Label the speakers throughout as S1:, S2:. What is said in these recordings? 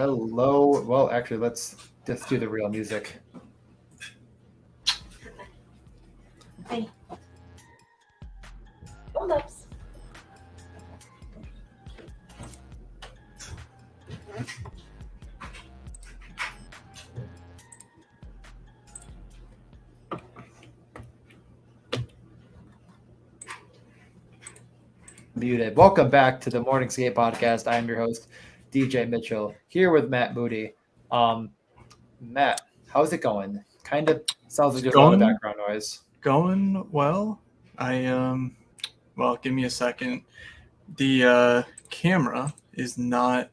S1: Hello. Well, actually, let's just do the real music.
S2: Hey. Hold ups.
S1: Muted. Welcome back to the Morning Skate Podcast. I am your host, DJ Mitchell, here with Matt Moody. Matt, how's it going? Kind of sounds like there's a lot of background noise.
S3: Going well. Well, give me a second. The camera is not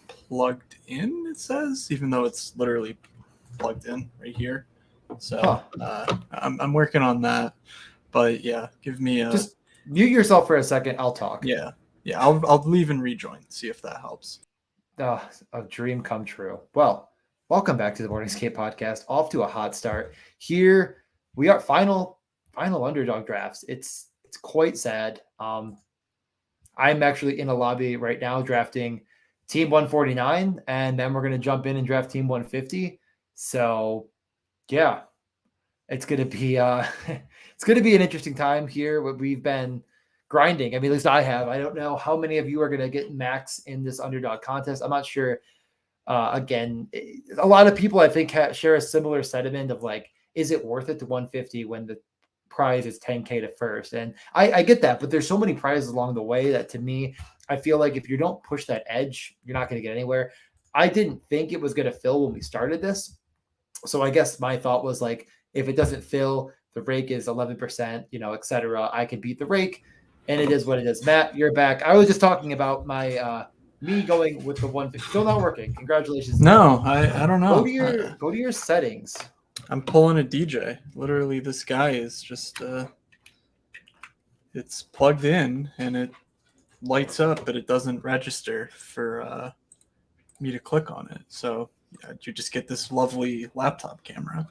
S3: plugged in, it says, even though it's literally plugged in right here. So I'm working on that. But yeah, give me a...
S1: Just mute yourself for a second. I'll talk.
S3: Yeah. I'll leave and rejoin, see if that helps.
S1: A dream come true. Well, welcome back to the Morning Skate Podcast. Off to a hot start. Here we are, final Underdog drafts. It's quite sad. I'm actually in a lobby right now drafting Team 149, and then we're going to jump in and draft Team 150. So, yeah, it's going to be it's going to be an interesting time here. We've been grinding. I mean, at least I have. I don't know how many of you are going to get max in this Underdog contest. I'm not sure. Again, a lot of people I think share a similar sentiment of like, is it worth it to 150 when the prize is 10K to first? And I get that, but there's so many prizes along the way that to me, I feel like if you don't push that edge, you're not going to get anywhere. I didn't think it was going to fill when we started this. So I guess my thought was like, if it doesn't fill, the rake is 11%, et cetera. I can beat the rake, and it is what it is. Matt, you're back. I was just talking about my me going with the 150. Still not working. Congratulations.
S3: No, I don't know.
S1: Go to your settings.
S3: I'm pulling a DJ. Literally, this guy is just it's plugged in and it lights up, but it doesn't register for me to click on it. So yeah, you just get this lovely laptop camera.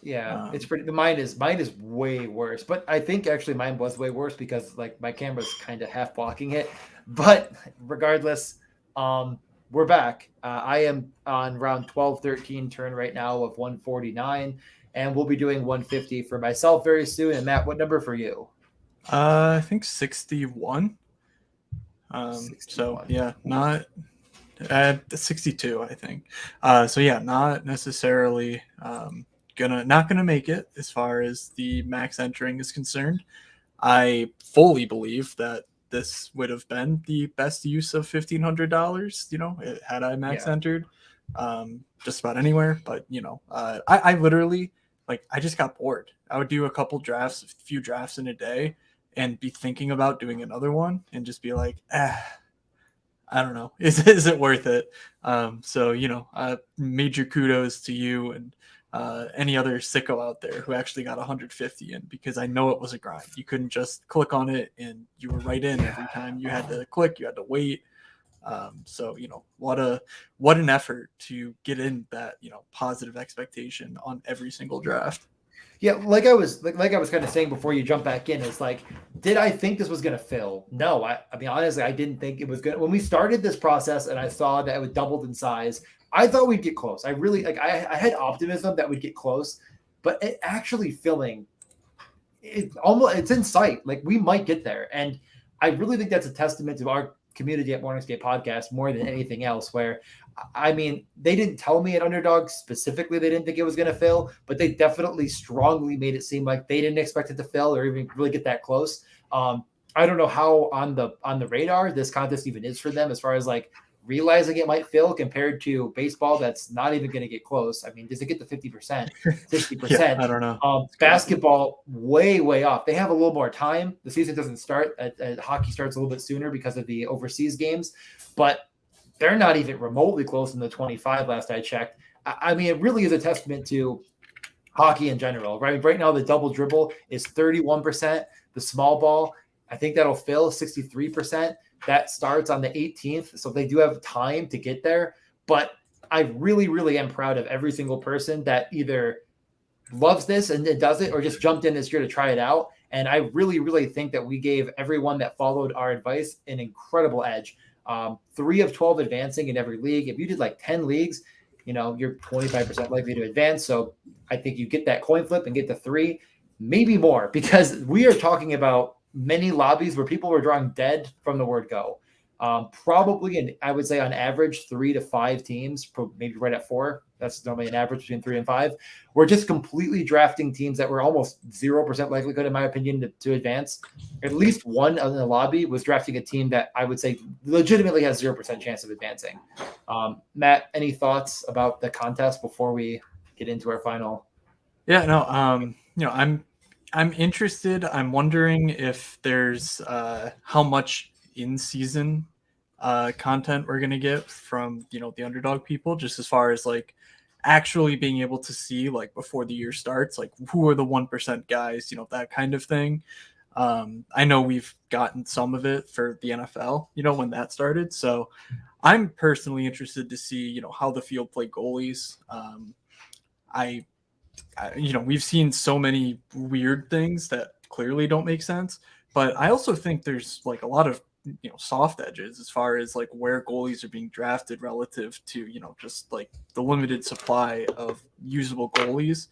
S1: Yeah, it's pretty. Mine is way worse, but I think actually mine was way worse because like my camera's kind of half blocking it. But regardless, we're back. I am on round 12, 13 turn right now of 149, and we'll be doing 150 for myself very soon. And Matt, what number for you?
S3: I think 61.
S1: 61.
S3: So yeah, not 62, I think. So yeah, not necessarily not gonna make it as far as the max entering is concerned. I fully believe that this would have been the best use of $1,500, had I max entered just about anywhere. But, I literally, I just got bored. I would do a few drafts in a day and be thinking about doing another one and just be like, I don't know. Is it worth it? So, major kudos to you and any other sicko out there who actually got 150 in, because I know it was a grind. You couldn't just click on it and you were right in every time. You had to click, you had to wait. So what an effort to get in that positive expectation on every single draft.
S1: Yeah, like I was kind of saying before you jump back in, it's like, did I think this was going to fill? No, I mean honestly, I didn't think it was good. When we started this process and I saw that it was doubled in size, I thought we'd get close. I really I had optimism that we'd get close, but it actually filling, it's in sight. Like we might get there, and I really think that's a testament to our community at Morning Skate Podcast more than anything else. Where, I mean, they didn't tell me at Underdog specifically they didn't think it was going to fill, but they definitely strongly made it seem like they didn't expect it to fill or even really get that close. I don't know how on the radar this contest even is for them as far as like realizing it might fill compared to baseball that's not even going to get close. I mean, does it get to 50%, 60%?
S3: Yeah, I don't know.
S1: Basketball, way off. They have a little more time. The season doesn't start. Hockey starts a little bit sooner because of the overseas games, but they're not even remotely close in the 25 last I checked. I mean, it really is a testament to hockey in general, right? Right now, the double dribble is 31%. The small ball, I think that'll fill 63%. That starts on the 18th, so they do have time to get there. But I really am proud of every single person that either loves this and does it or just jumped in this year to try it out. And I really think that we gave everyone that followed our advice an incredible edge. 3 of 12 advancing in every league. If you did like 10 leagues, you're 25% likely to advance. So I think you get that coin flip and get the 3, maybe more, because we are talking about many lobbies where people were drawing dead from the word go. Probably, and I would say on average, 3 to 5 teams, maybe right at 4. That's normally an average between 3 and 5. We're just completely drafting teams that were almost 0% likelihood, in my opinion, to advance. At least one in the lobby was drafting a team that I would say legitimately has 0% chance of advancing. Matt, any thoughts about the contest before we get into our final?
S3: Yeah, no, I'm interested. I'm wondering if there's how much in-season content we're gonna get from the Underdog people, just as far as like actually being able to see like before the year starts, like who are the 1% guys, that kind of thing. I know we've gotten some of it for the NFL, when that started. So I'm personally interested to see, how the field play goalies. We've seen so many weird things that clearly don't make sense, but I also think there's like a lot of soft edges as far as like where goalies are being drafted relative to just like the limited supply of usable goalies,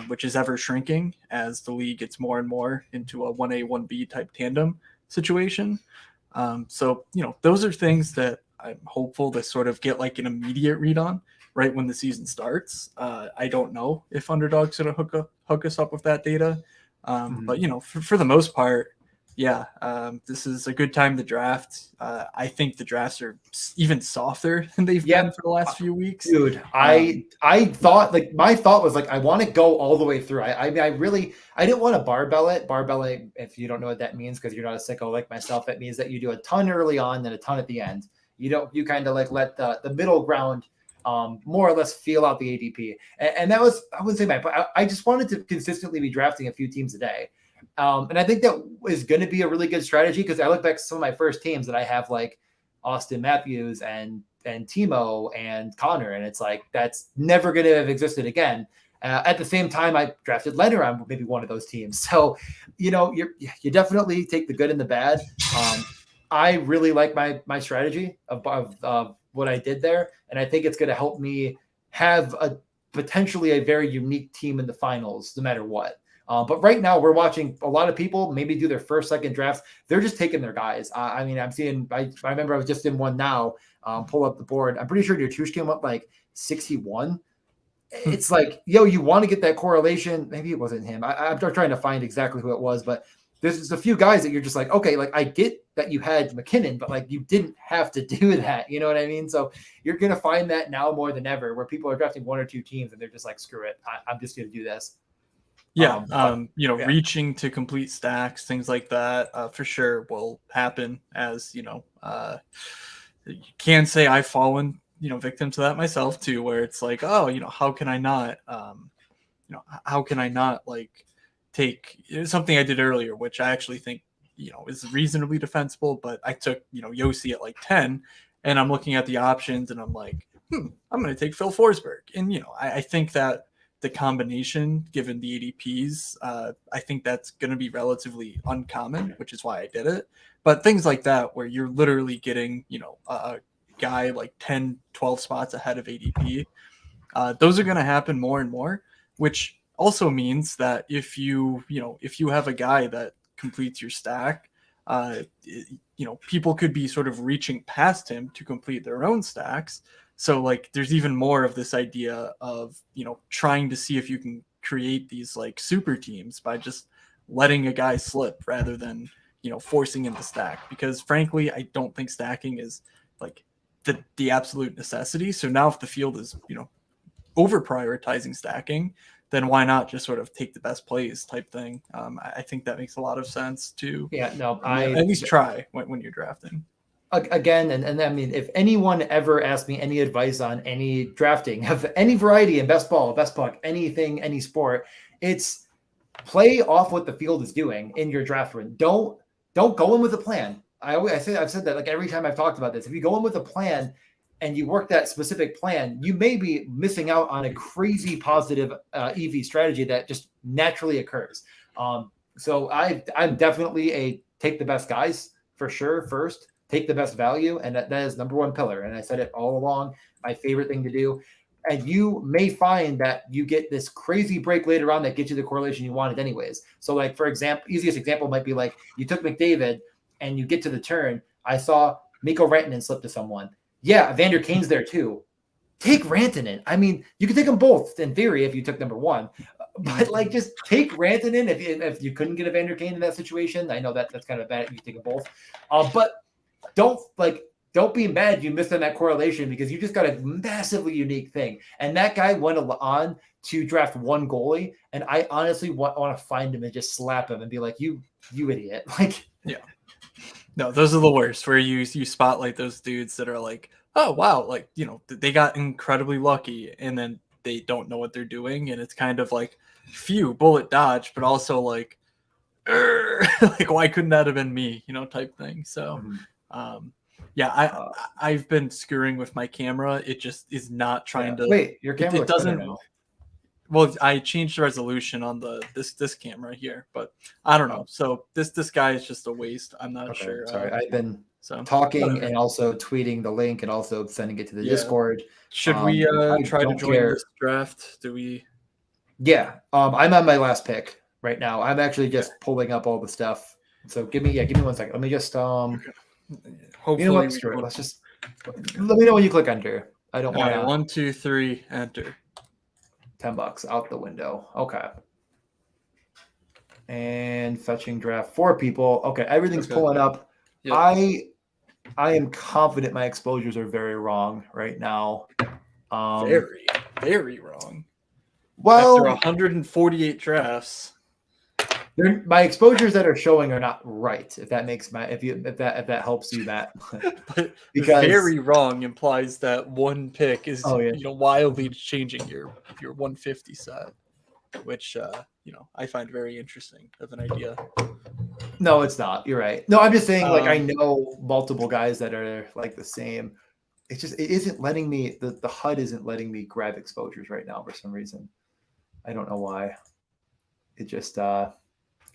S3: which is ever shrinking as the league gets more and more into a 1A 1B type tandem situation. So those are things that I'm hopeful to sort of get like an immediate read on right when the season starts. I don't know if Underdog's going to hook us up with that data. But, for the most part, yeah, this is a good time to draft. I think the drafts are even softer than they've been for the last few weeks.
S1: Dude, I thought, like, my thought was like, I want to go all the way through. I didn't want to barbell it. Barbell it, if you don't know what that means, because you're not a sicko like myself, it means that you do a ton early on and a ton at the end. You kind of like let the middle ground more or less feel out the ADP. And that was, I wouldn't say I just wanted to consistently be drafting a few teams a day. And I think that is going to be a really good strategy, because I look back at some of my first teams that I have, like Austin Matthews and Timo and Connor, and it's like that's never going to have existed again. At the same time, I drafted Leonard on maybe one of those teams. So, you definitely take the good and the bad. I really like my strategy of what I did there, and I think it's going to help me have potentially a very unique team in the finals, no matter what. But right now, we're watching a lot of people maybe do their first, second drafts. They're just taking their guys. I'm seeing. I remember I was just in one now. Pull up the board. I'm pretty sure Yatushkin went like 61. It's like, you want to get that correlation. Maybe it wasn't him. I'm trying to find exactly who it was, but there's just a few guys that you're just like, okay, like I get that you had McKinnon, but like you didn't have to do that. You know what I mean? So you're going to find that now more than ever, where people are drafting one or two teams and they're just like, screw it. I'm just going to do this.
S3: Yeah. Reaching to complete stacks, things like that, for sure will happen as, you can say I've fallen, victim to that myself too, where it's like, oh, how can I not, like take something I did earlier, which I actually think, is reasonably defensible, but I took, Yossi at like 10, and I'm looking at the options and I'm like, I'm going to take Phil Forsberg. And, I think that the combination, given the ADPs, I think that's going to be relatively uncommon, which is why I did it. But things like that, where you're literally getting, a guy like 10, 12 spots ahead of ADP, those are going to happen more and more, which also means that if you have a guy that completes your stack, people could be sort of reaching past him to complete their own stacks. So like there's even more of this idea of, trying to see if you can create these like super teams by just letting a guy slip rather than, forcing him to stack. Because frankly, I don't think stacking is like the absolute necessity. So now if the field is, over prioritizing stacking, then why not just sort of take the best plays type thing? I think that makes a lot of sense to at least try when you're drafting.
S1: Again, and I mean, if anyone ever asked me any advice on any drafting of any variety in best ball, best puck, anything, any sport, it's play off what the field is doing in your draft room. Don't go in with a plan. I've said that like every time I've talked about this. If you go in with a plan and you work that specific plan, you may be missing out on a crazy positive EV strategy that just naturally occurs. So I'm definitely a take the best guys for sure first. take the best value, and that is number one pillar. And I said it all along, my favorite thing to do. And you may find that you get this crazy break later on that gets you the correlation you wanted anyways. So like, for example, easiest example might be like you took McDavid and you get to the turn. I saw Mikko Rantanen slip to someone. Yeah, Evander Kane's there too. Take Rantanen. I mean, you could take them both in theory if you took number one, but like just take Rantanen if you couldn't get Evander Kane in that situation. I know that's kind of bad if you take them both, but don't be mad you missed on that correlation because you just got a massively unique thing. And that guy went on to draft one goalie, and I honestly want to find him and just slap him and be like, you idiot. Like,
S3: yeah. No, those are the worst, where you spotlight those dudes that are like, oh, wow, like, they got incredibly lucky, and then they don't know what they're doing, and it's kind of like, phew, bullet dodge, but also like, like, why couldn't that have been me, type thing. So, yeah, I've been screwing with my camera. It just is not trying to.
S1: Wait, your camera
S3: it doesn't. Well, I changed the resolution on this camera here, but I don't know. So this guy is just a waste. I'm not sure.
S1: Sorry, I've been talking and also tweeting the link and also sending it to the Discord.
S3: Should we try to join this draft? Do we?
S1: Yeah, I'm on my last pick right now. I'm actually just pulling up all the stuff. So give me 1 second. Let me just Hopefully, let's just let me know when you click enter. I don't want to.
S3: 1, 2, 3, enter.
S1: $10 out the window. Okay. And fetching draft 4 people. Okay, everything's pulling up. Yep. I am confident my exposures are very wrong right now.
S3: Very, very wrong.
S1: Well,
S3: after 148 drafts.
S1: My exposures that are showing are not right. If that makes if that helps you, Matt.
S3: But because very wrong implies that one pick is wildly changing your 150 set, which I find very interesting of an idea.
S1: No, it's not. You're right. No, I'm just saying I know multiple guys that are like the same. It isn't letting me. The HUD isn't letting me grab exposures right now for some reason. I don't know why. It just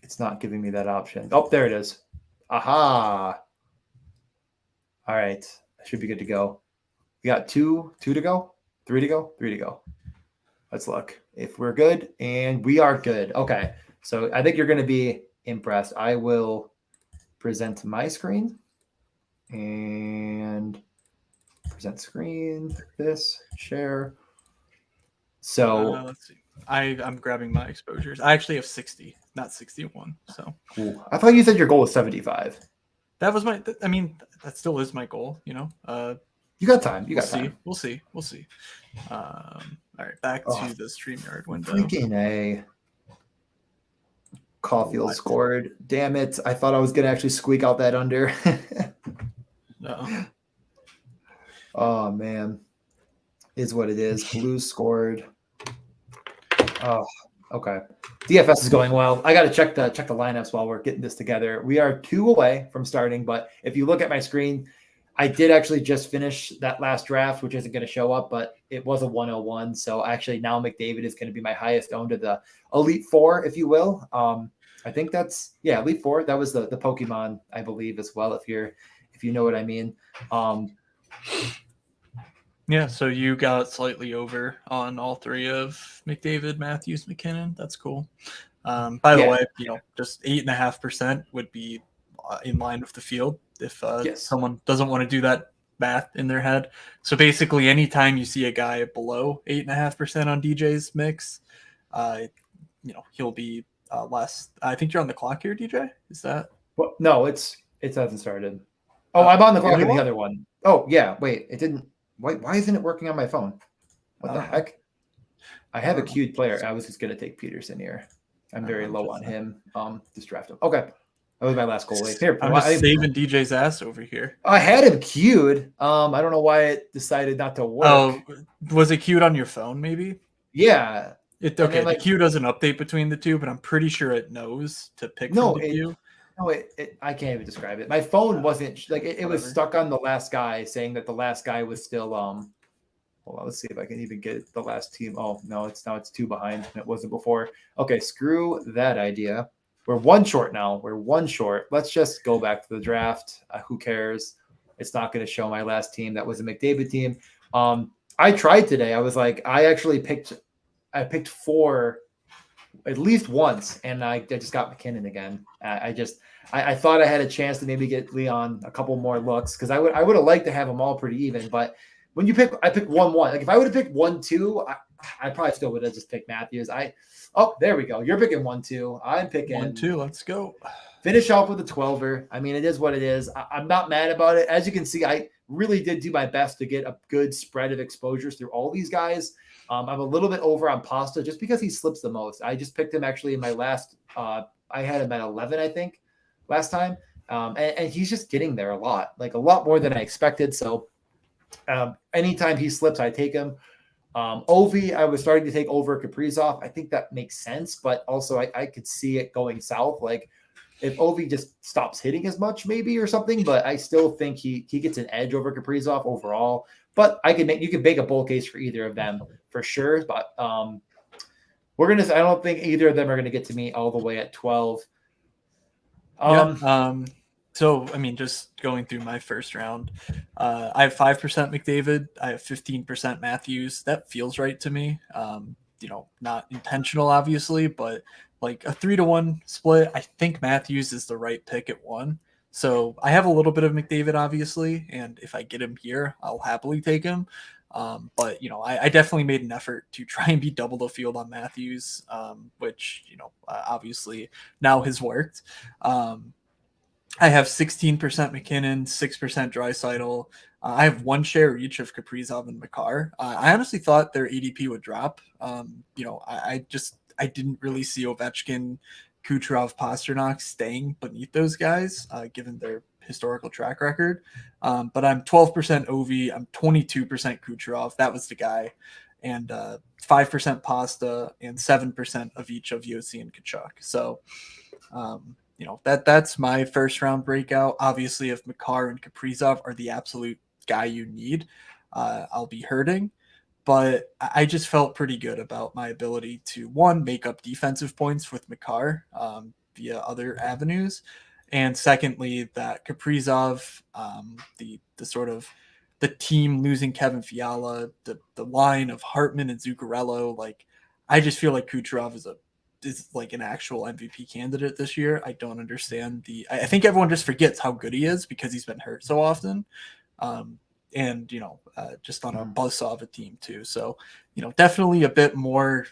S1: it's not giving me that option. Oh, there it is. Aha. All right. I should be good to go. We got two to go, 3 to go, 3 to go. Let's look if we're good, and we are good. Okay. So I think you're going to be impressed. I will present my screen and present screen, share. So
S3: let's see. I'm grabbing my exposures. I actually have 60, not 61. So
S1: cool. I thought you said your goal was 75.
S3: That was that still is my goal, You
S1: got time. You got time.
S3: We'll see. All right, back to the StreamYard window.
S1: Freaking A. Caulfield scored. Damn it. I thought I was going to actually squeak out that under.
S3: No.
S1: Oh, man. Is what it is. Blues scored. Oh, okay. DFS is going well. I got to check the lineups while we're getting this together. We are 2 away from starting, but if you look at my screen, I did actually just finish that last draft, which isn't going to show up, but it was a 101. So actually now McDavid is going to be my highest owned of the Elite 4, if you will. I think that's Elite 4. That was the Pokemon, I believe, as well, if you know what I mean.
S3: Yeah, so you got slightly over on all 3 of McDavid, Matthews, McKinnon. That's cool. By the way, just 8.5% would be in line with the field if someone doesn't want to do that math in their head. So basically, anytime you see a guy below 8.5% on DJ's mix, he'll be less. I think you're on the clock here, DJ. Is that?
S1: Well, no, it hasn't started. Oh, I'm on the clock in the other one. Oh yeah, wait, it didn't. Why isn't it working on my phone? What the heck? I have a queued player. I was just going to take Peterson here. I'm very low on him. Just draft him. Okay. That was my last goal. Here,
S3: I'm just saving DJ's ass over here.
S1: I had him queued. I don't know why it decided not to work.
S3: Oh, was it queued on your phone maybe?
S1: Yeah.
S3: The queue doesn't update between the two, but I'm pretty sure it knows to pick from the queue.
S1: No, I can't even describe it. My phone wasn't like it was stuck on the last guy, saying that the last guy was still hold on, let's see if I can even get the last team. Oh no, it's 2 behind, and it wasn't before. Okay, screw that idea. We're 1 short now. Let's just go back to the draft. Who cares? It's not going to show my last team. That was a McDavid team. I tried today. I was like, I picked 4 at least once, and I just got McKinnon again. I thought I had a chance to maybe get Leon a couple more looks because I would have liked to have them all pretty even. But when I picked 1-1. Like if I would have picked 1-2, I probably still would have just picked Matthews. There we go. You're picking 1-2. I'm picking
S3: 1-2. Let's go.
S1: Finish off with a 12er. I mean, it is what it is. I'm not mad about it. As you can see, I really did do my best to get a good spread of exposures through all these guys. I'm a little bit over on Pasta just because he slips the most. I just picked him actually in my last I had him at 11, I think, last time. And he's just getting there a lot more than I expected. So anytime he slips, I take him. Ovi, I was starting to take over Kaprizov. I think that makes sense, but also I could see it going south. Like if Ovi just stops hitting as much, maybe or something, but I still think he gets an edge over Kaprizov overall. But you can make a bull case for either of them for sure. But I don't think either of them are gonna get to me all the way at 12.
S3: So, I mean, just going through my first round, I have 5% McDavid. I have 15% Matthews. That feels right to me. Not intentional, obviously, but like a 3-1 split, I think Matthews is the right pick at 1. So I have a little bit of McDavid, obviously, and if I get him here, I'll happily take him. But I definitely made an effort to try and be double the field on Matthews, which obviously now has worked. I have 16% McKinnon, 6% Draisaitl. I have 1 share each of Kaprizov and Makar. I honestly thought their ADP would drop. I didn't really see Ovechkin, Kucherov, Pasternak staying beneath those guys, given their historical track record. But I'm 12% Ovi. I'm 22% Kucherov. That was the guy. And 5% Pasta and 7% of each of Yossi and Kachuk. So, that's my first round breakout. Obviously, if Makar and Kaprizov are the absolute guy you need, I'll be hurting. But I just felt pretty good about my ability to, one, make up defensive points with Makar via other avenues. And secondly, that Kaprizov, the sort of the team losing Kevin Fiala, the line of Hartman and Zuccarello, like I just feel like Kucherov is like an actual MVP candidate this year. I don't understand I think everyone just forgets how good he is because he's been hurt so often. And just on a buzzsaw of a team too. So, definitely a bit more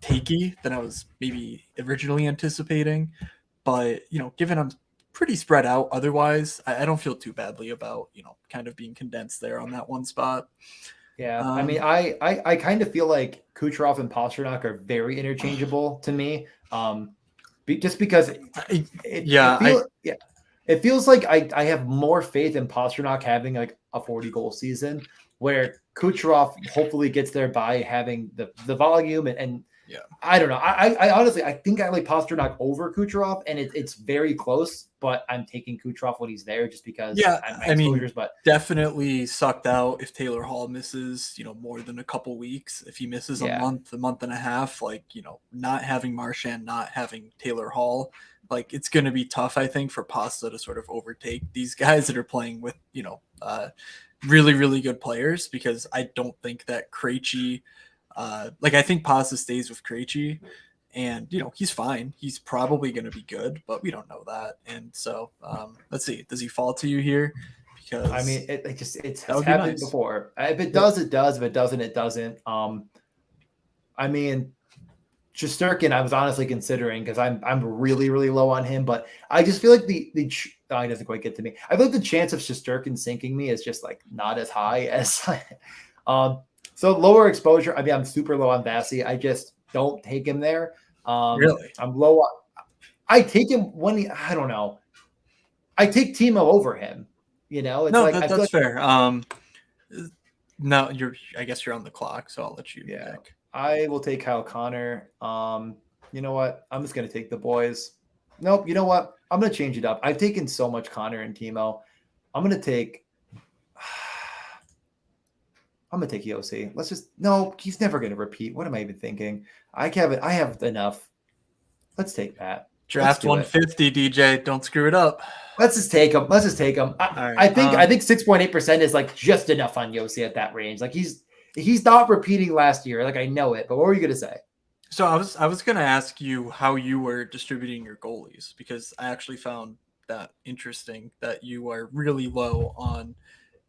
S3: takey than I was maybe originally anticipating. But, given I'm pretty spread out otherwise, I don't feel too badly about, kind of being condensed there on that one spot.
S1: Yeah, I mean, I kind of feel like Kucherov and Pasternak are very interchangeable to me. Just because it feels like I have more faith in Pasternak having like a 40-goal season, where Kucherov hopefully gets there by having the volume and
S3: yeah.
S1: I don't know. I honestly think I like Pasternak over Kucherov, and it's very close. But I'm taking Kucherov when he's there just because my exposures. But
S3: definitely sucked out if Taylor Hall misses, more than a couple weeks. If he misses a month and a half, not having Marchand, not having Taylor Hall, it's going to be tough, I think, for Pasta to sort of overtake these guys that are playing with, really, really good players, because I don't think that Krejci, I think Pasta stays with Krejci, and, he's fine. He's probably going to be good, but we don't know that. And so let's see. Does he fall to you here? Because
S1: I mean, it's happened before. If it does, it does. If it doesn't, it doesn't. I mean, Shesterkin, I was honestly considering because I'm really, really low on him, but I just feel like he doesn't quite get to me. I feel like the chance of Shesterkin sinking me is just not as high as so lower exposure. I mean, I'm super low on Vasi. I just don't take him there.
S3: Really?
S1: I'm low on. I take him when I don't know. I take Timo over him.
S3: That's fair. No, I guess you're on the clock, so I'll let you pick.
S1: I will take Kyle Connor. You know what? I'm just going to take the boys. Nope. You know what? I'm going to change it up. I've taken so much Connor and Timo. I'm going to take Yossi. He's never going to repeat. What am I even thinking? I have enough. Let's take Pat.
S3: Draft
S1: do it.
S3: 150, DJ. Don't screw it up.
S1: Let's just take him.
S3: right,
S1: I think 6.8% is like just enough on Yossi at that range. Like he's not repeating last year. Like I know it, but what were you gonna say?
S3: So I was gonna ask you how you were distributing your goalies, because I actually found that interesting that you are really low on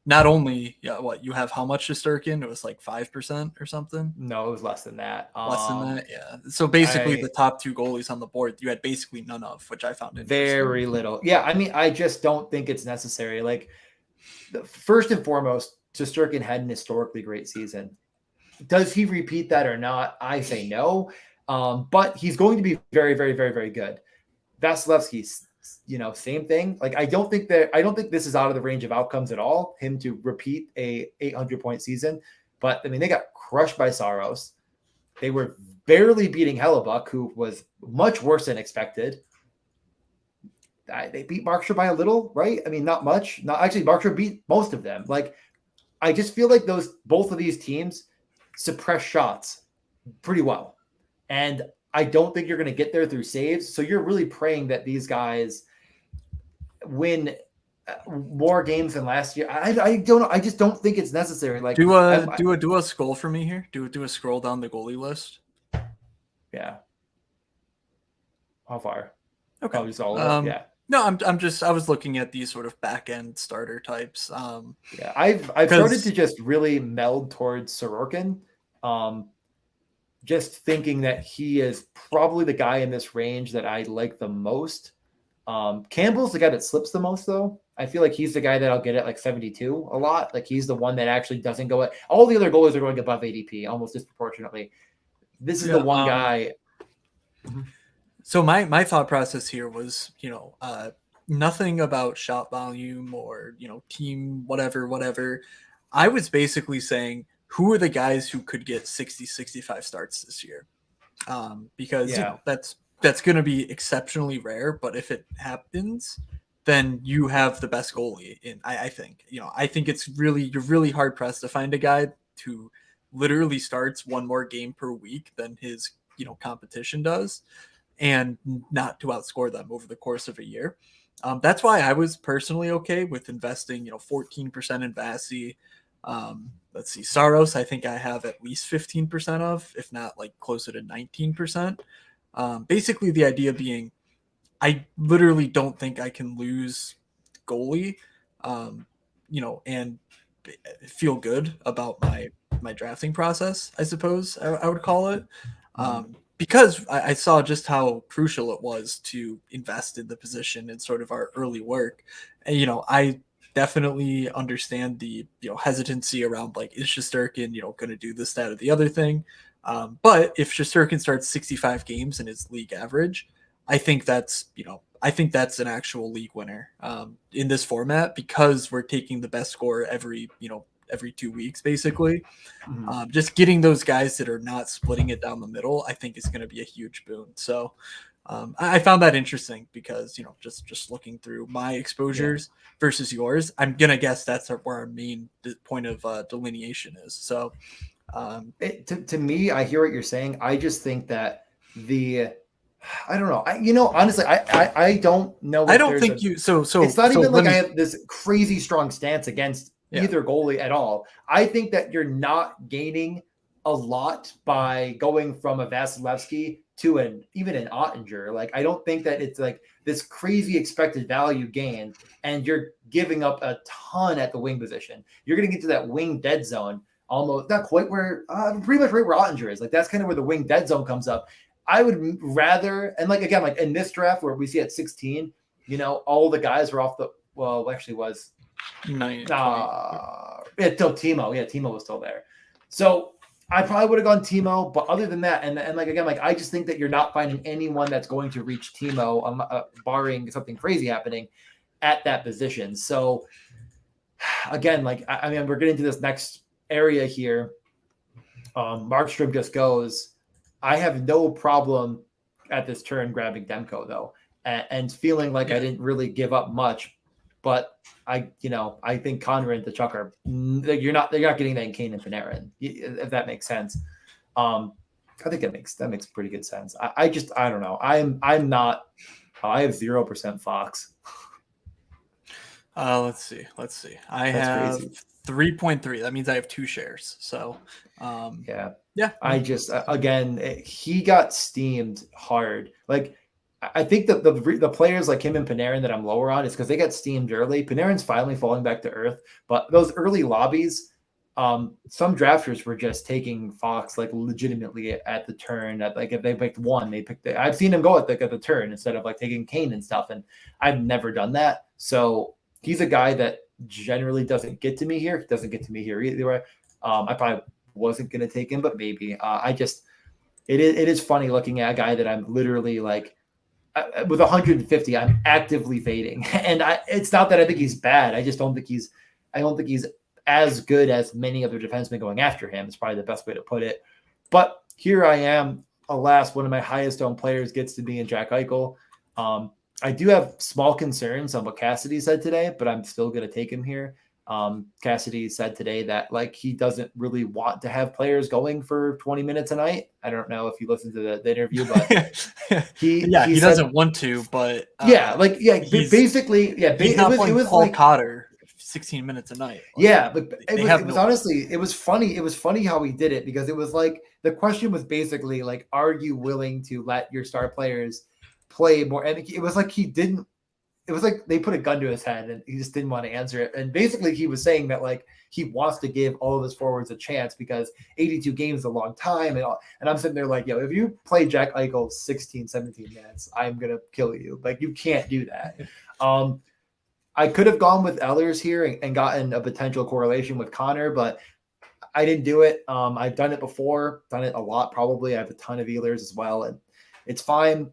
S3: not only what you have, how much Shesterkin? It was like 5% or something.
S1: No, it was less than that.
S3: Less than that, yeah. So basically, the top two goalies on the board you had basically none of, which I found interesting.
S1: Very little. Yeah, I mean, I just don't think it's necessary. Like, first and foremost, Shesterkin had an historically great season. Does he repeat that or not? I say no. But he's going to be very, very, very, very good. Vasilevsky's, same thing. Like, I don't think this is out of the range of outcomes at all, him to repeat a 800-point season. But I mean, they got crushed by Saros. They were barely beating Hellebuck, who was much worse than expected. They beat Markstrom by a little, right? I mean, not much. Not actually, Markstrom beat most of them. Like, I just feel like both of these teams suppress shots pretty well. And I don't think you're going to get there through saves. So you're really praying that these guys win more games than last year. I don't know. I just don't think it's necessary. Like
S3: do a scroll for me here. Do a scroll down the goalie list.
S1: Yeah. How far?
S3: Okay.
S1: Just all of it. Yeah.
S3: No, I was looking at these sort of back end starter types.
S1: Yeah, I've started to just really meld towards Sorokin. Just thinking that he is probably the guy in this range that I like the most. Campbell's the guy that slips the most, though. I feel like he's the guy that I'll get at like 72 a lot. Like he's the one that actually doesn't go at all the other goalies are going above ADP almost disproportionately. This is the one guy.
S3: So my thought process here was, nothing about shot volume or, team, whatever. I was basically saying, who are the guys who could get 60, 65 starts this year? Because that's going to be exceptionally rare. But if it happens, then you have the best goalie. I think, I think you're really hard pressed to find a guy who literally starts one more game per week than his, competition does, and not to outscore them over the course of a year. That's why I was personally okay with investing, 14% in Vasi. Let's see, Saros, I think I have at least 15% of, if not like closer to 19%. Basically, the idea being, I literally don't think I can lose goalie, and feel good about my drafting process, I suppose I would call it. Because I saw just how crucial it was to invest in the position in sort of our early work. And, I definitely understand the, hesitancy around like, is Shesterkin, going to do this, that, or the other thing. But if Shesterkin starts 65 games in his league average, I think that's an actual league winner in this format, because we're taking the best scorer every 2 weeks, basically. Just getting those guys that are not splitting it down the middle, I think is going to be a huge boon. So I found that interesting because, just looking through my exposures versus yours, I'm going to guess that's where our main point of delineation is. So
S1: to me, I hear what you're saying. I just think that I don't know. Honestly, I don't know.
S3: I don't think so
S1: it's not even like I have this crazy strong stance against either goalie at all. I think that you're not gaining a lot by going from a Vasilevsky to even an Ottinger. Like, I don't think that it's like this crazy expected value gain, and you're giving up a ton at the wing position. You're going to get to that wing dead zone, almost not quite where, pretty much right where Ottinger is. Like, that's kind of where the wing dead zone comes up. I would rather, and like, again, like in this draft where we see at 16, all the guys were off actually was
S3: 9.
S1: Till Timo. Yeah, Timo was still there. So I probably would have gone Timo, but other than that, and like, again, like, I just think that you're not finding anyone that's going to reach Timo, barring something crazy happening at that position. So again, like, I mean, we're getting to this next area here. Markstrom just goes. I have no problem at this turn grabbing Demko though, and feeling like I didn't really give up much. But I think Conrad and Tkachuk are they're not getting that in Kane and Panarin, if that makes sense. I think that makes pretty good sense. I don't know. I'm not. I have 0% Fox.
S3: Let's see. I
S1: That's
S3: have
S1: crazy.
S3: 3.3. That means I have 2 shares. So,
S1: Yeah.
S3: yeah.
S1: I just again, he got steamed hard. Like I think that the players like him and Panarin that I'm lower on is because they got steamed early. Panarin's finally falling back to earth, but those early lobbies, some drafters were just taking Fox like legitimately at the turn. At like if they picked one, they picked. I've seen him go at the turn instead of like taking Kane and stuff, and I've never done that. So he's a guy that generally doesn't get to me here. He doesn't get to me here either way. I probably wasn't going to take him, but maybe. It is funny looking at a guy that I'm literally like with 150, I'm actively fading, and it's not that I think he's bad. I just don't think he's as good as many other defensemen going after him. It's probably the best way to put it. But here I am. Alas, one of my highest owned players gets to be in Jack Eichel. I do have small concerns on what Cassidy said today, but I'm still going to take him here. Cassidy said today that like he doesn't really want to have players going for 20 minutes a night. I don't know if you listened to the interview, but he said,
S3: doesn't want to, but
S1: basically,
S3: he's not playing Paul
S1: like
S3: Cotter 16 minutes a night.
S1: Like, but it was honestly, it was funny. It was funny how he did it because it was like the question was basically like, are you willing to let your star players play more? And it was like he didn't. It was like they put a gun to his head and he just didn't want to answer it. And basically he was saying that like he wants to give all of his forwards a chance because 82 games is a long time. And I'm sitting there like, if you play Jack Eichel 16, 17 minutes, I'm going to kill you. Like you can't do that. I could have gone with Ehlers here and gotten a potential correlation with Connor, but I didn't do it. I've done it before, done it a lot probably. I have a ton of Ehlers as well, and it's fine.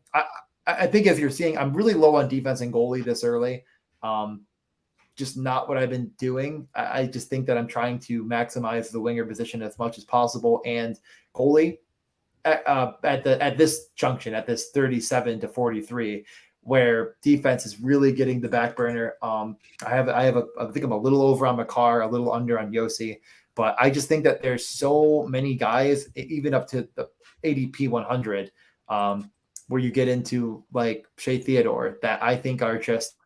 S1: I think as you're seeing, I'm really low on defense and goalie this early. Just not what I've been doing. I just think that I'm trying to maximize the winger position as much as possible. And goalie at this junction, at this 37 to 43, where defense is really getting the back burner. I think I'm a little over on Makar, a little under on Yossi, but I just think that there's so many guys, even up to the ADP 100, where you get into like Shea Theodore that I think are just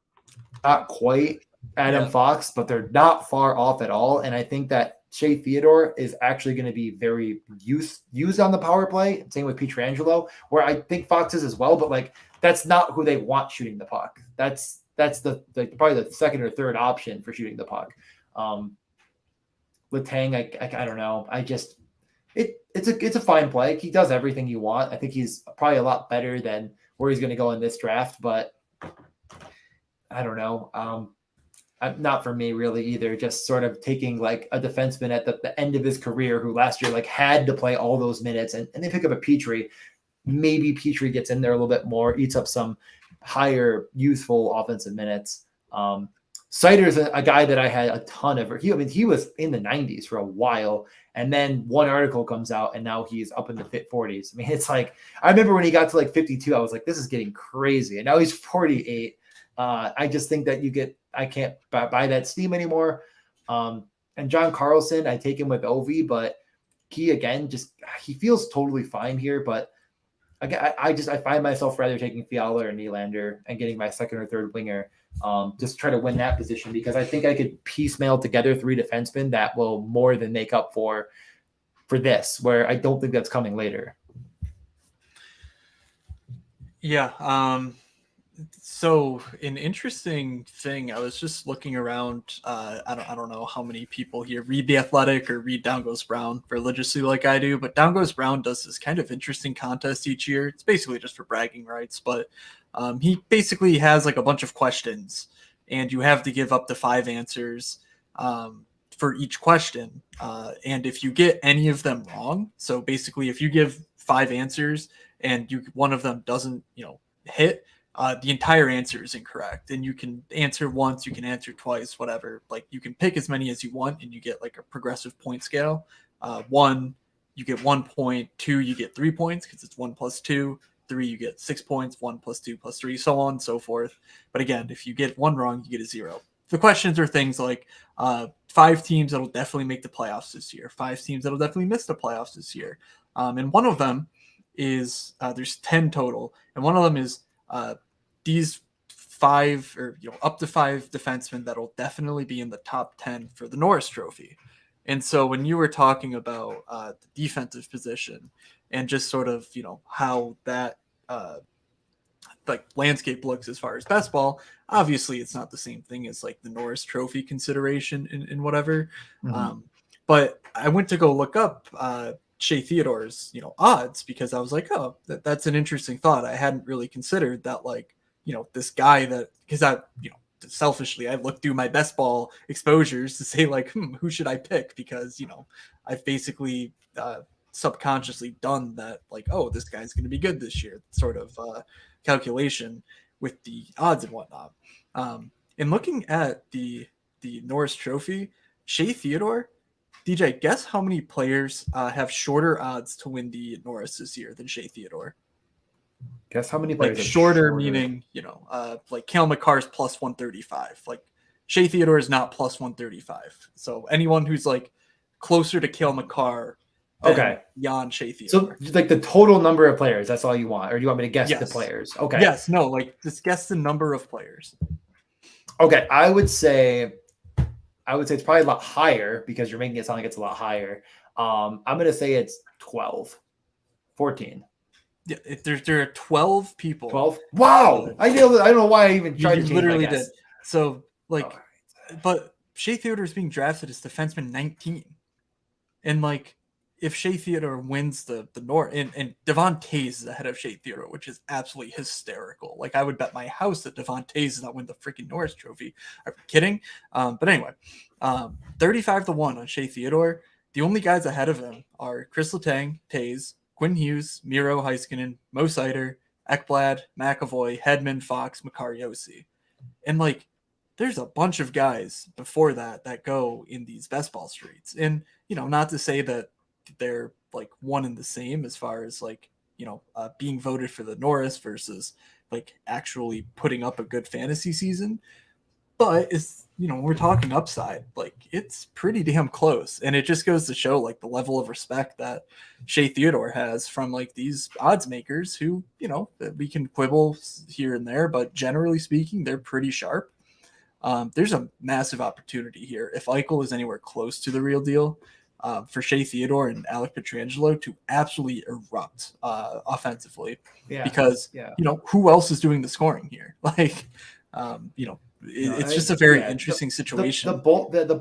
S1: not quite Adam Fox, but they're not far off at all. And I think that Shea Theodore is actually going to be very used on the power play. Same with Pietrangelo, where I think Fox is as well, but like that's not who they want shooting the puck. That's probably the second or third option for shooting the puck. Letang, I don't know. It's a fine play. He does everything you want. I think he's probably a lot better than where he's going to go in this draft, but I don't know. Not for me really either. Just sort of taking like a defenseman at the end of his career who last year like had to play all those minutes, and they pick up a Petrie. Maybe Petrie gets in there a little bit more, eats up some higher youthful offensive minutes. Sider's a guy that I had a ton of. He was in the 90s for a while, and then one article comes out, and now he's up in the 40s. I mean, it's like I remember when he got to like 52, I was like, this is getting crazy, and now he's 48. I just think that I can't buy that steam anymore. And John Carlson, I take him with Ovi, but he feels totally fine here. But again, I find myself rather taking Fiala or Nylander and getting my second or third winger, just try to win that position because I think I could piecemeal together 3 defensemen that will more than make up for this, where I don't think that's coming later.
S3: Yeah. So an interesting thing, I was just looking around. I don't know how many people here read The Athletic or read Down Goes Brown religiously like I do, but Down Goes Brown does this kind of interesting contest each year. It's basically just for bragging rights, but he basically has like a bunch of questions, and you have to give up to 5 answers for each question. And if you get any of them wrong, so basically if you give 5 answers and one of them doesn't hit, the entire answer is incorrect, and you can answer once, you can answer twice, whatever. Like you can pick as many as you want, and you get like a progressive point scale. 1, you get 1 point. 2, you get 3 points because it's 1 plus 2. 3, you get 6 points. 1 plus 2 plus 3, so on and so forth. But again, if you get 1 wrong, you get a 0. The questions are things like 5 teams that'll definitely make the playoffs this year, 5 teams that'll definitely miss the playoffs this year. And one of them is there's 10 total, and one of them is these 5 or up to 5 defensemen that'll definitely be in the top 10 for the Norris Trophy. And so when you were talking about the defensive position and just sort of how that like landscape looks as far as best ball, obviously it's not the same thing as like the Norris Trophy consideration in whatever.
S1: Mhm.
S3: But I went to go look up Shea Theodore's odds, because I was like, oh, that's an interesting thought. I hadn't really considered that, like, this guy that, because I selfishly I looked through my best ball exposures to say like, who should I pick, because I've basically subconsciously done that, like, oh, this guy's going to be good this year sort of calculation with the odds and whatnot. And looking at the Norris Trophy, Shea Theodore, DJ, guess how many players have shorter odds to win the Norris this year than Shea Theodore?
S1: Guess how many
S3: Like
S1: players?
S3: shorter, meaning like Cale Makar's plus 135. Like Shea Theodore is not plus 135. So anyone who's like closer to Cale Makar than beyond Shea Theodore.
S1: So like the total number of players, that's all you want, or do you want me to guess the players? Okay.
S3: Yes. No. Like just guess the number of players.
S1: Okay. I would say it's probably a lot higher, because you're making it sound like it's a lot higher. I'm going to say it's 12, 14.
S3: Yeah, there are 12 people.
S1: 12? Wow! I nailed it. I don't know why I even tried to change
S3: literally
S1: my guess.
S3: did. So, like, but Shea Theodore is being drafted as defenseman 19. And, like, if Shea Theodore wins the North, and Devon Tays is ahead of Shea Theodore, which is absolutely hysterical. Like, I would bet my house that Devon Tays does not win the freaking Norris Trophy. Are you kidding? But anyway, 35-1 on Shea Theodore. The only guys ahead of him are Chris Letang, Tays, Quinn Hughes, Miro Heiskanen, Mo Seider, Ekblad, McAvoy, Hedman, Fox, Makar, Yossi. And, like, there's a bunch of guys before that go in these best ball streets. And, not to say that they're, like, one and the same as far as, like, being voted for the Norris versus, like, actually putting up a good fantasy season. But it's, we're talking upside, like, it's pretty damn close. And it just goes to show, like, the level of respect that Shea Theodore has from, like, these odds makers who, we can quibble here and there, but generally speaking, they're pretty sharp. There's a massive opportunity here. If Eichel is anywhere close to the real deal, for Shea Theodore and Alec Pietrangelo to absolutely erupt offensively.
S1: Yeah.
S3: Because, who else is doing the scoring here? Like, it's just a very interesting situation.
S1: The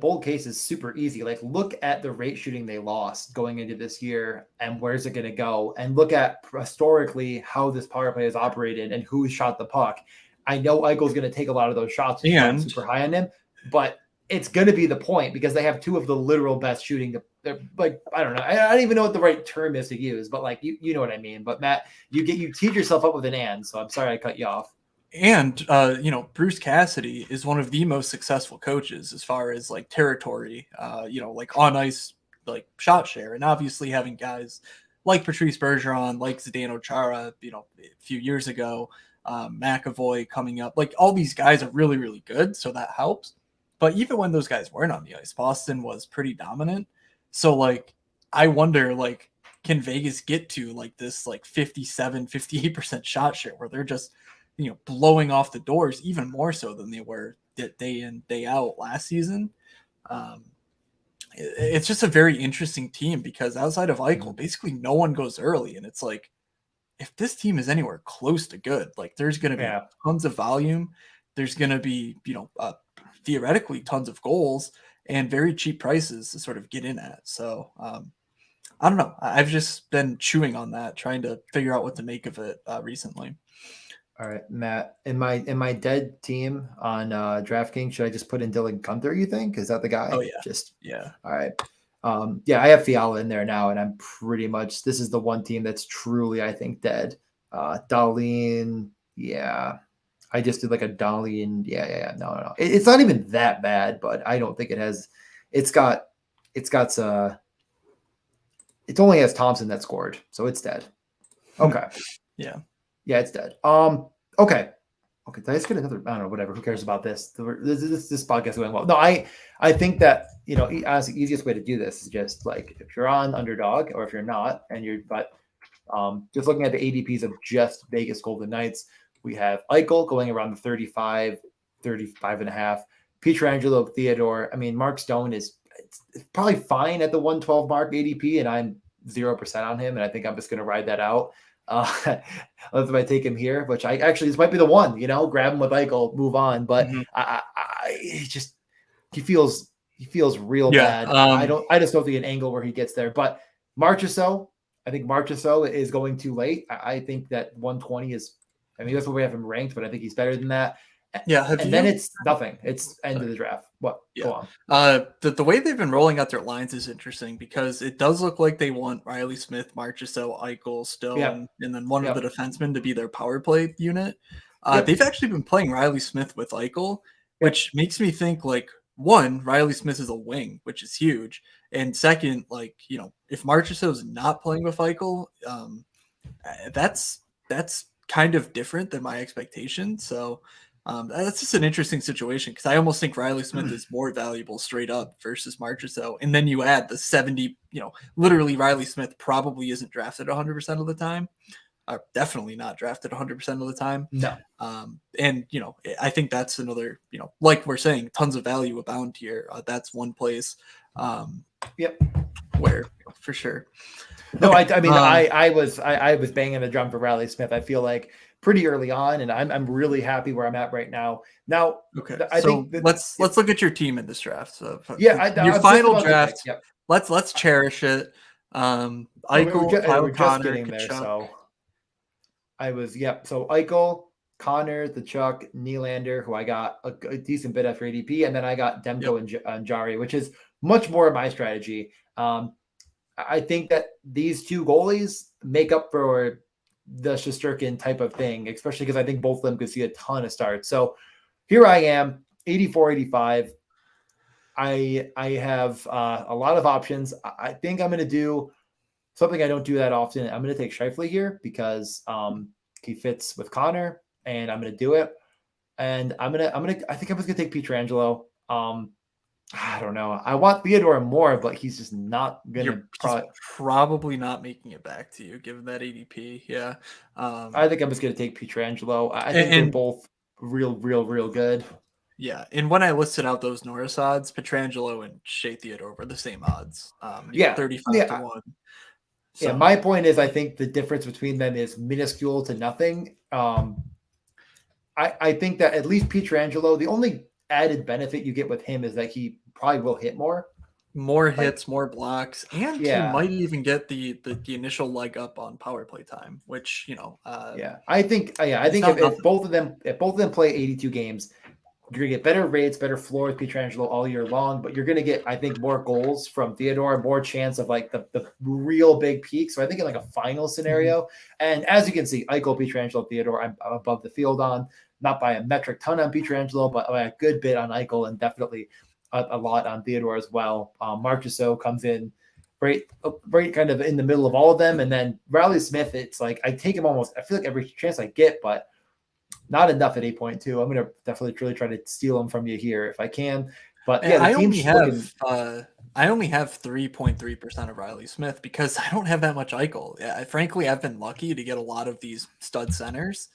S1: bold case is super easy. Like, look at the rate shooting they lost going into this year, and where's it going to go? And look at historically how this power play has operated and who shot the puck. I know Eichel's going to take a lot of those shots and super high on him, but it's going to be the point, because they have two of the literal best shooting. They're like, I don't know. I don't even know what the right term is to use, but like, you know what I mean. But Matt, you teed yourself up with an and, so I'm sorry I cut you off.
S3: And, Bruce Cassidy is one of the most successful coaches as far as like territory, like on ice, like shot share. And obviously having guys like Patrice Bergeron, like Zdeno Chara, a few years ago, McAvoy coming up, like all these guys are really, really good. So that helps. But even when those guys weren't on the ice, Boston was pretty dominant. So like, I wonder, like, can Vegas get to like this, like 57, 58% shot share where they're just, blowing off the doors even more so than they were day in, day out last season. It's just a very interesting team, because outside of Eichel, basically no one goes early. And it's like, if this team is anywhere close to good, like there's going to be tons of volume. There's going to be, theoretically tons of goals and very cheap prices to sort of get in at. So I don't know. I've just been chewing on that, trying to figure out what to make of it recently.
S1: All right, Matt, in my dead team on DraftKings, should I just put in Dylan Gunther, you think? Is that the guy?
S3: Oh, yeah.
S1: All right. I have Fiala in there now, and I'm pretty much, this is the one team that's truly, I think, dead. Darlene, I just did like a Darlene, no. It's not even that bad, but I don't think it has, it only has Thompson that scored, so it's dead. Okay.
S3: Yeah.
S1: Yeah, it's dead. Okay. Okay, did I just get another? I don't know. Whatever. Who cares about this? This podcast is going well. No, I think that as the easiest way to do this is just like if you're on Underdog or if you're not, and just looking at the ADPs of just Vegas Golden Knights, we have Eichel going around the 35, 35 and a half. Pietrangelo, Theodore. I mean, Mark Stone is probably fine at the 112 mark ADP, and I'm 0% on him, and I think I'm just going to ride that out. If I take him here, which this might be the one, grab him with Eichel, move on. But he feels real bad. I just don't see an angle where he gets there. But Marchessault, I think Marchessault is going too late. I think that 120 is, that's where we have him ranked, but I think he's better than that.
S3: Yeah,
S1: then it's nothing. It's end of the draft. What?
S3: Yeah.
S1: Go on.
S3: The way they've been rolling out their lines is interesting because it does look like they want Riley Smith, Marchessault, Eichel, Stone, and then one of the defensemen to be their power play unit. They've actually been playing Riley Smith with Eichel, which makes me think like, one, Riley Smith is a wing, which is huge. And second, if Marchessault is not playing with Eichel, that's kind of different than my expectation. So that's just an interesting situation because I almost think Riley Smith is more valuable straight up versus Marchessault. And then you add the 70, literally Riley Smith probably isn't drafted 100% of the time. Definitely not drafted 100% of the time.
S1: No.
S3: And, I think that's another, like we're saying, tons of value abound here. That's one place. Where for sure.
S1: No, I was banging the drum for Riley Smith. I feel like pretty early on, and I'm really happy where I'm at right now. Now,
S3: okay, let's look at your team in this draft. So
S1: your
S3: final draft. Let's cherish it. Eichel,
S1: we're just getting there. So I was So Eichel, Connor, the Chuck, Nylander, who I got a decent bit after ADP, and then I got Demko and Jari, which is much more of my strategy. I think that these two goalies make up for the Shesterkin type of thing, especially because I think both of them could see a ton of starts. So here I am, 84, 85. I have a lot of options. I think I'm going to do something I don't do that often. I'm going to take Scheifele here because he fits with Connor, and I'm going to do it. And I think I'm just going to take Pietrangelo. I don't know. I want Theodore more, but he's just not going to
S3: probably not making it back to you given that ADP. Yeah.
S1: I think I'm just going to take Pietrangelo. I think they're both real good.
S3: Yeah. And when I listed out those Norris odds, Pietrangelo and Shea Theodore were the same odds. 35 to 1. So.
S1: Yeah. My point is, I think the difference between them is minuscule to nothing. I think that at least Pietrangelo, the only added benefit you get with him is that he probably will hit more
S3: hits, more blocks, and he might even get the initial leg up on power play time, which
S1: I think if both of them play 82 games, you're gonna get better rates, better floor with Pietrangelo all year long, but you're gonna get, I think, more goals from Theodore, more chance of like the real big peak. So I think in like a final scenario, and as you can see, Eichel, Pietrangelo, Theodore, I'm above the field on. Not by a metric ton on Pietrangelo, but by a good bit on Eichel, and definitely a lot on Theodore as well. Marchessault comes in right kind of in the middle of all of them. And then Riley Smith, it's like I take him almost, I feel like every chance I get, but not enough at 8.2. I'm going to definitely really try to steal him from you here if I can. But yeah,
S3: I only have 3.3% of Riley Smith because I don't have that much Eichel. Frankly, I've been lucky to get a lot of these stud centers.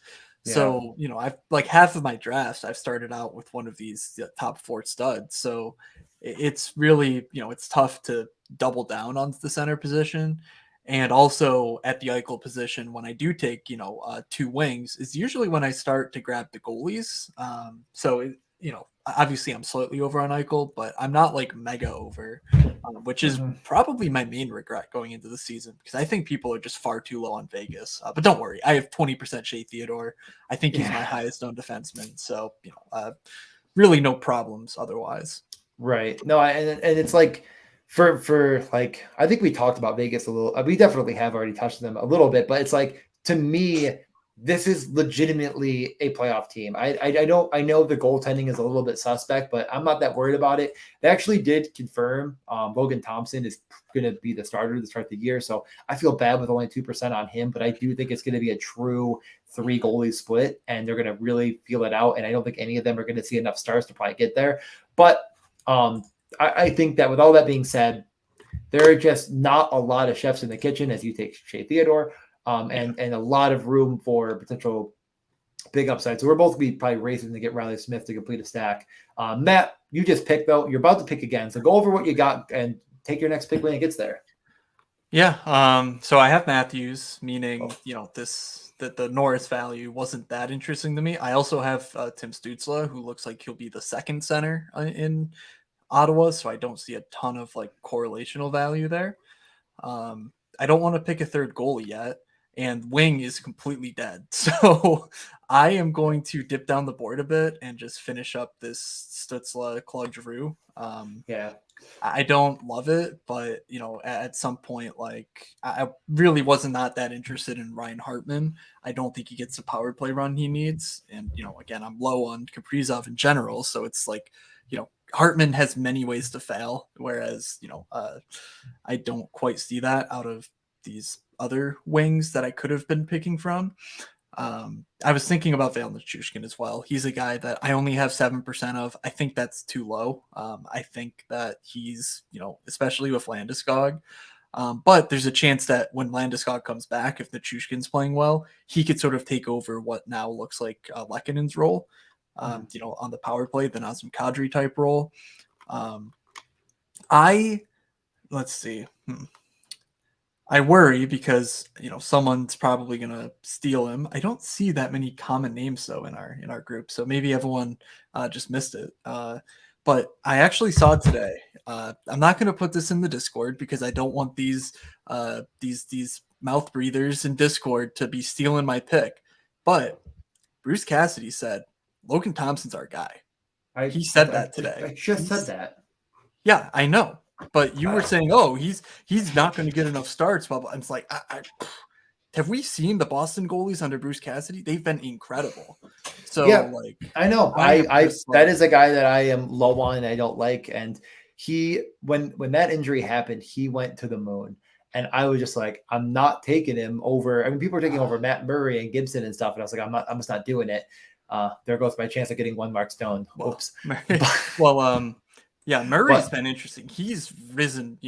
S3: Yeah. So, I've like half of my drafts, I've started out with one of these top 4 studs. So it's really, it's tough to double down on the center position. And also at the Eichel position, when I do take, 2 wings, is usually when I start to grab the goalies. Obviously I'm slightly over on Eichel, but I'm not like mega over, which is probably my main regret going into the season because I think people are just far too low on Vegas. But don't worry, I have 20% Shea Theodore. I think he's my highest owned defenseman. So, really no problems otherwise.
S1: Right. No, and it's like for like, I think we talked about Vegas a little. We definitely have already touched them a little bit, but it's like, to me, this is legitimately a playoff team. I know the goaltending is a little bit suspect, but I'm not that worried about it. They actually did confirm Logan Thompson is going to be the starter to start the year, so I feel bad with only 2% on him, but I do think it's going to be a true 3 goalie split, and they're going to really feel it out. And I don't think any of them are going to see enough stars to probably get there. But I think that with all that being said, there are just not a lot of chefs in the kitchen as you take Shea Theodore, and a lot of room for potential big upside. So we're both going to be probably racing to get Riley Smith to complete a stack. Matt, you just picked, though. You're about to pick again. So go over what you got and take your next pick when it gets there.
S3: Yeah. So I have Matthews, meaning, that the Norris value wasn't that interesting to me. I also have Tim Stützle, who looks like he'll be the second center in Ottawa, so I don't see a ton of like correlational value there. I don't want to pick a third goalie yet, and wing is completely dead. So I am going to dip down the board a bit and just finish up this Stützle Claude Giroux.
S1: Yeah.
S3: I don't love it, but at some point, like I really wasn't not that interested in Ryan Hartman. I don't think he gets the power play run he needs, and again, I'm low on Kaprizov in general, so it's like Hartman has many ways to fail, whereas I don't quite see that out of these other wings that I could have been picking from. I was thinking about Vail Nichushkin as well. He's a guy that I only have 7% of. I think that's too low. I think that he's, especially with Landeskog. But there's a chance that when Landeskog comes back, if Nichushkin's playing well, he could sort of take over what now looks like Lekkonen's role, on the power play, the Nazem Kadri type role. Let's see. I worry because someone's probably gonna steal him. I don't see that many common names though in our group, so maybe everyone just missed it. But I actually saw it today. I'm not gonna put this in the Discord because I don't want these mouth breathers in Discord to be stealing my pick. But Bruce Cassidy said Logan Thompson's our guy. He said that today.
S1: I just said that.
S3: Yeah, I know. But you were saying, oh, he's not going to get enough starts. Blah, blah. And it's like, have we seen the Boston goalies under Bruce Cassidy? They've been incredible. So,
S1: yeah, I know. That is a guy that I am low on and I don't like. And he, when that injury happened, he went to the moon. And I was just like, I'm not taking him over. I mean, people are taking over Matt Murray and Gibson and stuff. And I was like, I'm just not doing it. There goes my chance of getting one Mark Stone. Oops.
S3: Yeah, Murray's been interesting. He's risen,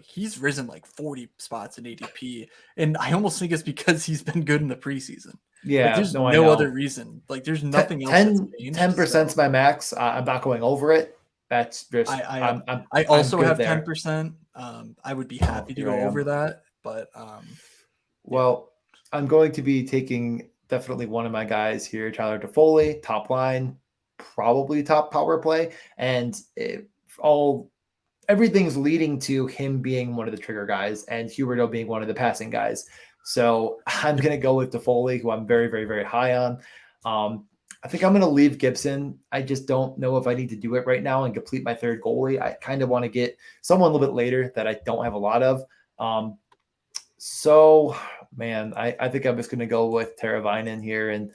S3: he's risen like 40 spots in ADP, and I almost think it's because he's been good in the preseason.
S1: Yeah,
S3: there's no other reason. Like, there's nothing else.
S1: 10% is my max. I'm not going over it. That's just.
S3: I also have 10%. I would be happy to go over that, but
S1: well, I'm going to be taking definitely one of my guys here, Tyler Toffoli, top line. Probably top power play, and everything's leading to him being one of the trigger guys and Huberdeau being one of the passing guys. So I'm going to go with Toffoli, who I'm very, very, very high on. I think I'm going to leave Gibson. I just don't know if I need to do it right now and complete my third goalie. I kind of want to get someone a little bit later that I don't have a lot of. So, man, I think I'm just going to go with Teravainen here and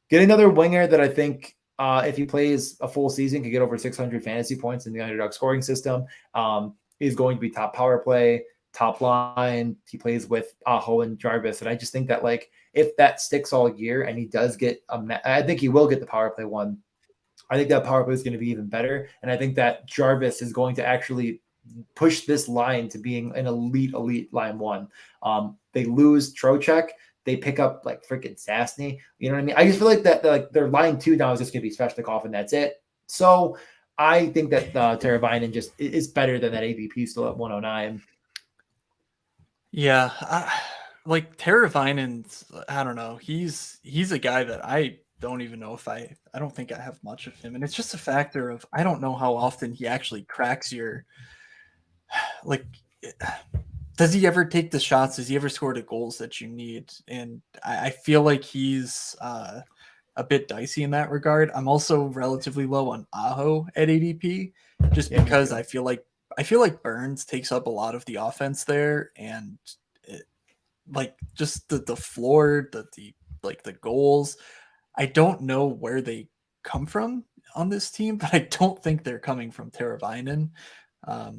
S1: get another winger that I think if he plays a full season, could get over 600 fantasy points in the Underdog scoring system. He's going to be top power play, top line. He plays with Aho and Jarvis. And I just think that, like, if that sticks all year and he does get I think he will get the power play one. I think that power play is going to be even better. And I think that Jarvis is going to actually push this line to being an elite line one. They lose Trocheck. They pick up like freaking Sasny. You know what I mean? I just feel like that like their line two now is just going to be Svechnikov and that's it. So I think that Teravainen just is better than that ADP still at 109.
S3: Yeah, like Teravainen, I don't know. He's a guy that I don't even know if I don't think I have much of him. And it's just a factor of I don't know how often he actually cracks your like does he ever take the shots? Does he ever score the goals that you need? And I feel like he's a bit dicey in that regard. I'm also relatively low on Aho at ADP, just because I feel like Burns takes up a lot of the offense there, and just the floor, the like the goals. I don't know where they come from on this team, but I don't think they're coming from Teravainen.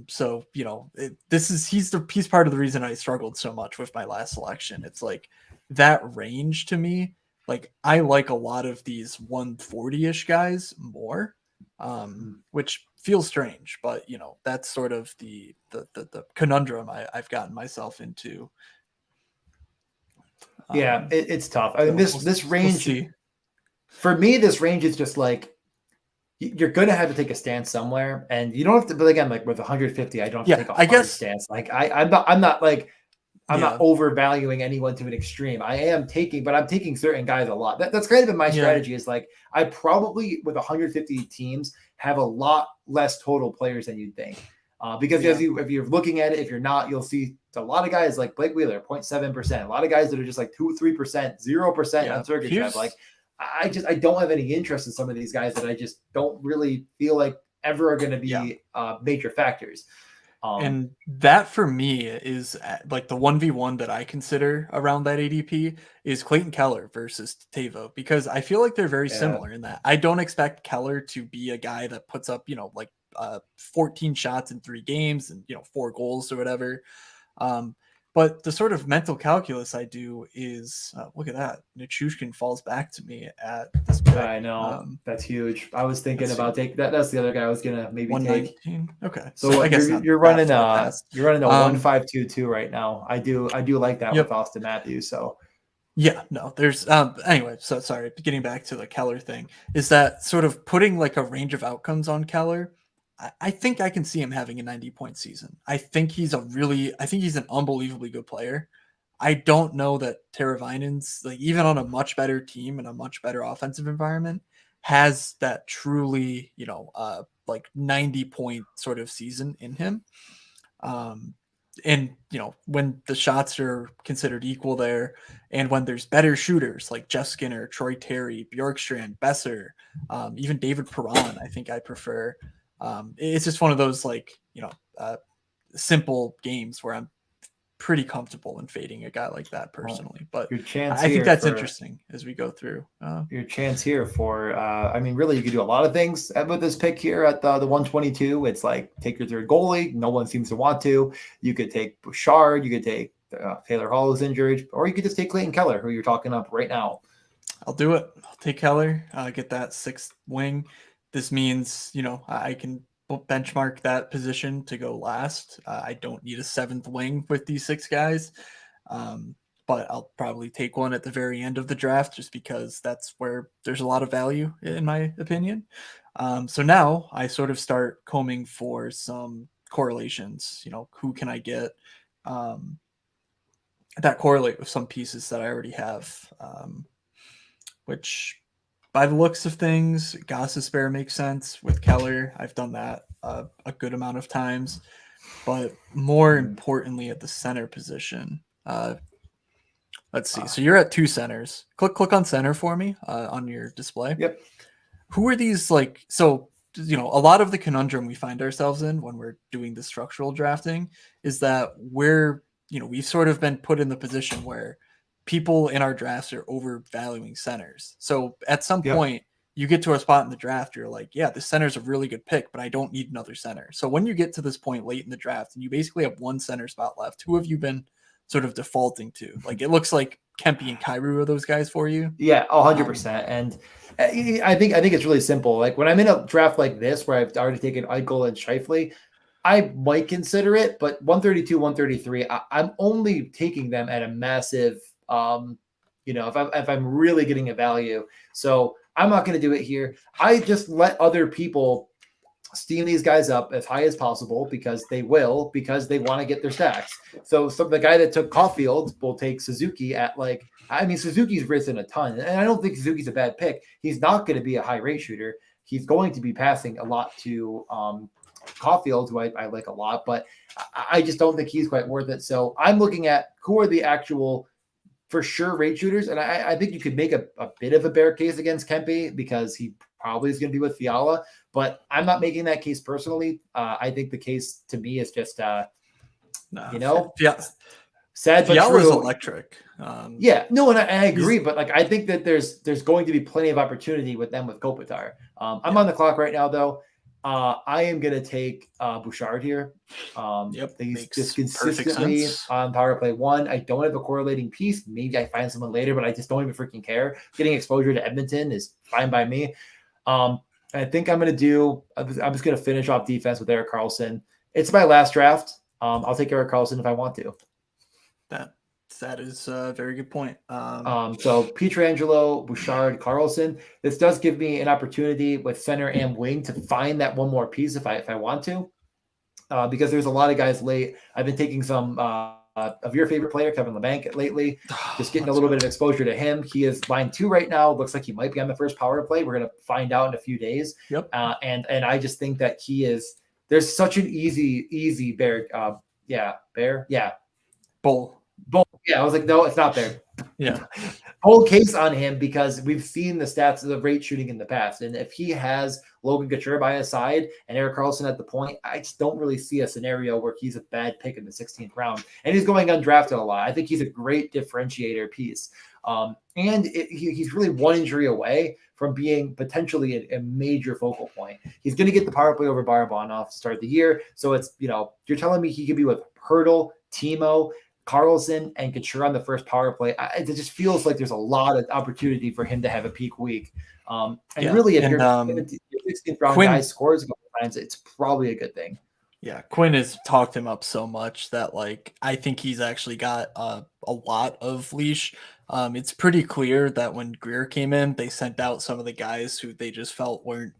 S3: So he's part of the reason I struggled so much with my last selection. It's like that range to me. Like I like a lot of these 140-ish guys more, which feels strange, but that's sort of the conundrum I've gotten myself into.
S1: It's tough. I mean, this range
S3: we'll
S1: for me, this range is just like you're going to have to take a stance somewhere, and you don't have to. But again, like with 150, I don't have to take a hard stance. Like I'm not overvaluing anyone to an extreme. I'm taking certain guys a lot. That's kind of been my strategy. Is like I probably with 150 teams have a lot less total players than you'd think. Because if you're looking at it, if you're not, you'll see a lot of guys like Blake Wheeler, 0.7%. A lot of guys that are just like 2-3%, 0% on Sergachev. Like I don't have any interest in some of these guys that I just don't really feel like ever are going to be major factors.
S3: And that for me is like the 1v1 that I consider around that ADP is Clayton Keller versus Tavo, because I feel like they're very similar in that I don't expect Keller to be a guy that puts up, 14 shots in 3 games and, 4 goals or whatever. But the sort of mental calculus I do is, look at that. Nichushkin falls back to me at this pick.
S1: I know. That's huge. I was thinking about taking that. That's the other guy I was going to maybe take.
S3: Okay.
S1: So I guess you're running a 1.522 right now. I do like that with Austin Matthews. So
S3: there's anyway, so sorry, getting back to the Keller thing, is that sort of putting like a range of outcomes on Keller. I think I can see him having a 90-point season. I think he's an unbelievably good player. I don't know that Teravainen's, like, even on a much better team and a much better offensive environment, has that truly, 90-point sort of season in him. And, when the shots are considered equal there, and when there's better shooters like Jeff Skinner, Troy Terry, Bjorkstrand, Besser, even David Perron, I think I prefer. It's just one of those simple games where I'm pretty comfortable in fading a guy like that personally. But I think that's interesting as we go through.
S1: Your chance here for, really, you could do a lot of things with this pick here at the 122. It's like take your third goalie. No one seems to want to. You could take Bouchard. You could take Taylor Hall is injured, or you could just take Clayton Keller, who you're talking up right now.
S3: I'll do it. I'll take Keller. Get that 6th wing. This means, I can benchmark that position to go last. I don't need a 7th wing with these 6 guys, but I'll probably take one at the very end of the draft just because that's where there's a lot of value, in my opinion. So now I sort of start combing for some correlations. Who can I get that correlate with some pieces that I already have, which... By the looks of things, Gostisbehere makes sense with Keller. I've done that a good amount of times. But more importantly, at the center position, let's see. So you're at 2 centers. Click on center for me on your display.
S1: Yep.
S3: Who are these like? So, a lot of the conundrum we find ourselves in when we're doing the structural drafting is that we've sort of been put in the position where people in our drafts are overvaluing centers. So at some point you get to a spot in the draft, you're like, yeah, this center's a really good pick, but I don't need another center. So when you get to this point late in the draft and you basically have 1 center spot left, who have you been sort of defaulting to? Like, it looks like Kempe and Kyrou are those guys for you.
S1: Yeah, 100%. And I think it's really simple. Like when I'm in a draft like this, where I've already taken Eichel and Scheifele, I might consider it, but 132, 133, I'm only taking them at a massive, if I'm really getting a value. So I'm not going to do it here. I just let other people steam these guys up as high as possible because they want to get their stacks. So the guy that took Caulfield will take Suzuki at Suzuki's risen a ton, and I don't think Suzuki's a bad pick. He's not going to be a high rate shooter. He's going to be passing a lot to Caulfield, who I like a lot, but I just don't think he's quite worth it. So I'm looking at who are the actual for sure rate shooters. And I think you could make a bit of a bear case against Kempe because he probably is going to be with Fiala, but I'm not making that case personally. I think the case to me is just, Sad but
S3: Fiala's
S1: true.
S3: electric.
S1: Yeah, no, and I agree, but like I think that there's going to be plenty of opportunity with them with Kopitar. I'm on the clock right now, though. I am gonna take Bouchard here. He's
S3: makes
S1: just
S3: perfect
S1: consistently
S3: sense.
S1: on power play one. I don't have a correlating piece. Maybe I find someone later, but I just don't even freaking care. Getting exposure to Edmonton is fine by me. I think I'm just gonna finish off defense with Erik Karlsson. It's my last draft. I'll take Erik Karlsson if I want to.
S3: That is a very good point.
S1: So Pietrangelo, Bouchard, Karlsson. This does give me an opportunity with center and wing to find that one more piece if I want to, because there's a lot of guys late. I've been taking some of your favorite player, Kevin Labanc, lately. Just getting a little bit of exposure to him. He is line 2 right now. Looks like he might be on the first power play. We're gonna find out in a few days.
S3: Yep.
S1: And I just think that he is. There's such an easy bear. Bear. Yeah.
S3: Bull.
S1: Yeah, I was like, no, it's not there.
S3: Yeah.
S1: Whole case on him because we've seen the stats of the rate shooting in the past. And if he has Logan Couture by his side and Erik Karlsson at the point, I just don't really see a scenario where he's a bad pick in the 16th round. And he's going undrafted a lot. I think he's a great differentiator piece. He's really one injury away from being potentially a major focal point. He's going to get the power play over Barabanov to start the year. So it's, you're telling me he could be with Hurdle, Timo, Karlsson, and Couture on the first power play. It just feels like there's a lot of opportunity for him to have a peak week. Really, if your 16th round guy scores a couple times, it's probably a good thing.
S3: Yeah, Quinn has talked him up so much that I think he's actually got a lot of leash. It's pretty clear that when Greer came in, they sent out some of the guys who they just felt weren't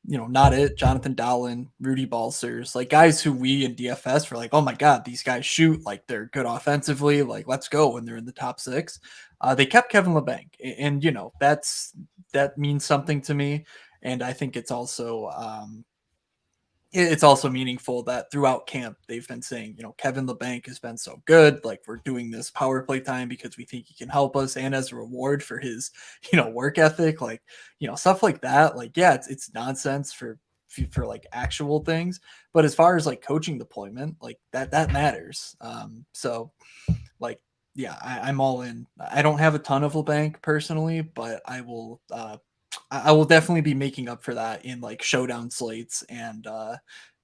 S3: not it. Jonathan Dahlen, Rudy Balsers, guys who we in DFS were like, oh my God, these guys shoot, they're good offensively, let's go when they're in the top 6. They kept Kevin Labanc, and that means something to me. And I think it's also meaningful that throughout camp they've been saying, Kevin Labanc has been so good. We're doing this power play time because we think he can help us, and as a reward for his, work ethic, stuff like that. Yeah, it's nonsense for actual things, but as far as coaching deployment, that matters. Yeah, I'm all in. I don't have a ton of Labanc personally, but I will definitely be making up for that in showdown slates and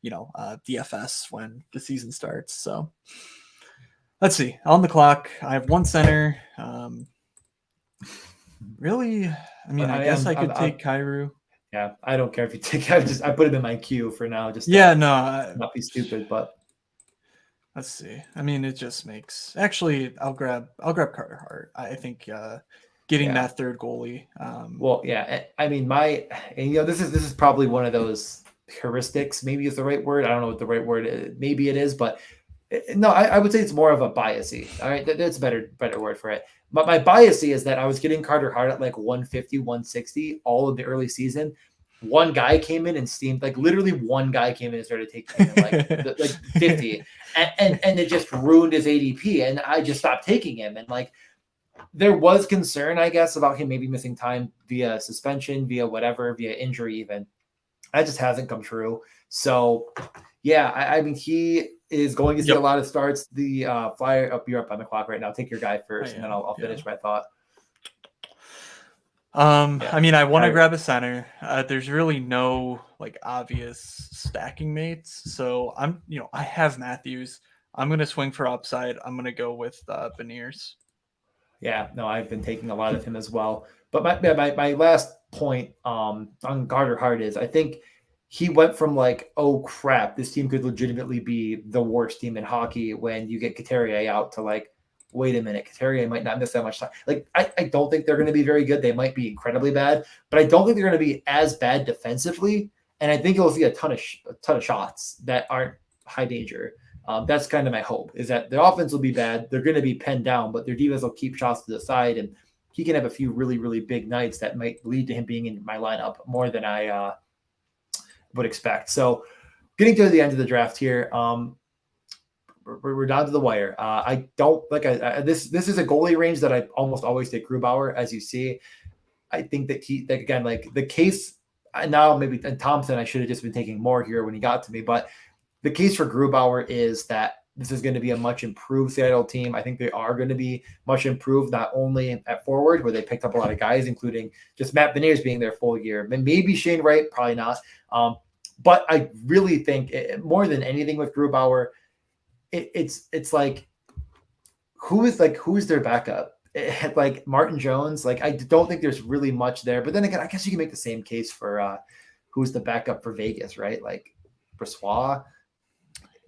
S3: DFS when the season starts. So let's see. On the clock, I have one center. Really, I guess I could take Kyrou.
S1: Yeah, I don't care if you take. I put him in my queue for now. Just not be stupid, but.
S3: Let's see. It just makes. Actually, I'll grab Carter Hart. I think getting that third goalie. This is probably one of those heuristics. Maybe is the right word. I don't know what the right word is. Maybe it is, but no, I would say it's more of a biasy. All right, that's a better word for it. But my biasy is that I was getting Carter Hart at 150, 160 all of the early season. One guy came in and steamed, literally one guy came in and started taking him 50 and it just ruined his ADP. And I just stopped taking him. And there was concern, I guess, about him maybe missing time via suspension, via injury even. That just hasn't come true. So yeah, he is going to see a lot of starts. The Flyer you're up on the clock right now. Take your guy first, and then I'll finish my thought. I want to grab a center. There's really no obvious stacking mates. So I have Matthews. I'm going to swing for upside. I'm going to go with Beniers.
S1: Yeah, no, I've been taking a lot of him as well. But my last point on Carter Hart is I think he went from oh crap, this team could legitimately be the worst team in hockey when you get Couturier out to wait a minute, Couturier might not miss that much time. I don't think they're going to be very good. They might be incredibly bad, but I don't think they're going to be as bad defensively. And I think you'll see a ton of shots that aren't high danger. That's kind of my hope, is that the offense will be bad. They're going to be penned down, but their defense will keep shots to the side, and he can have a few really, really big nights that might lead to him being in my lineup more than I would expect. So getting to the end of the draft here, we're down to the wire. I don't this is a goalie range that I almost always take Grubauer, as you see. I think that again, the case now, maybe and Thompson, I should have just been taking more here when he got to me, but the case for Grubauer is that this is going to be a much improved Seattle team. I think they are going to be much improved, not only at forward, where they picked up a lot of guys, including just Matt Beniers being their full year. And maybe Shane Wright, probably not. But I really think more than anything with Grubauer, it's like, who's their backup? Like Martin Jones, like I don't think there's really much there. But then again, I guess you can make the same case for who's the backup for Vegas, right? Like Brossoit,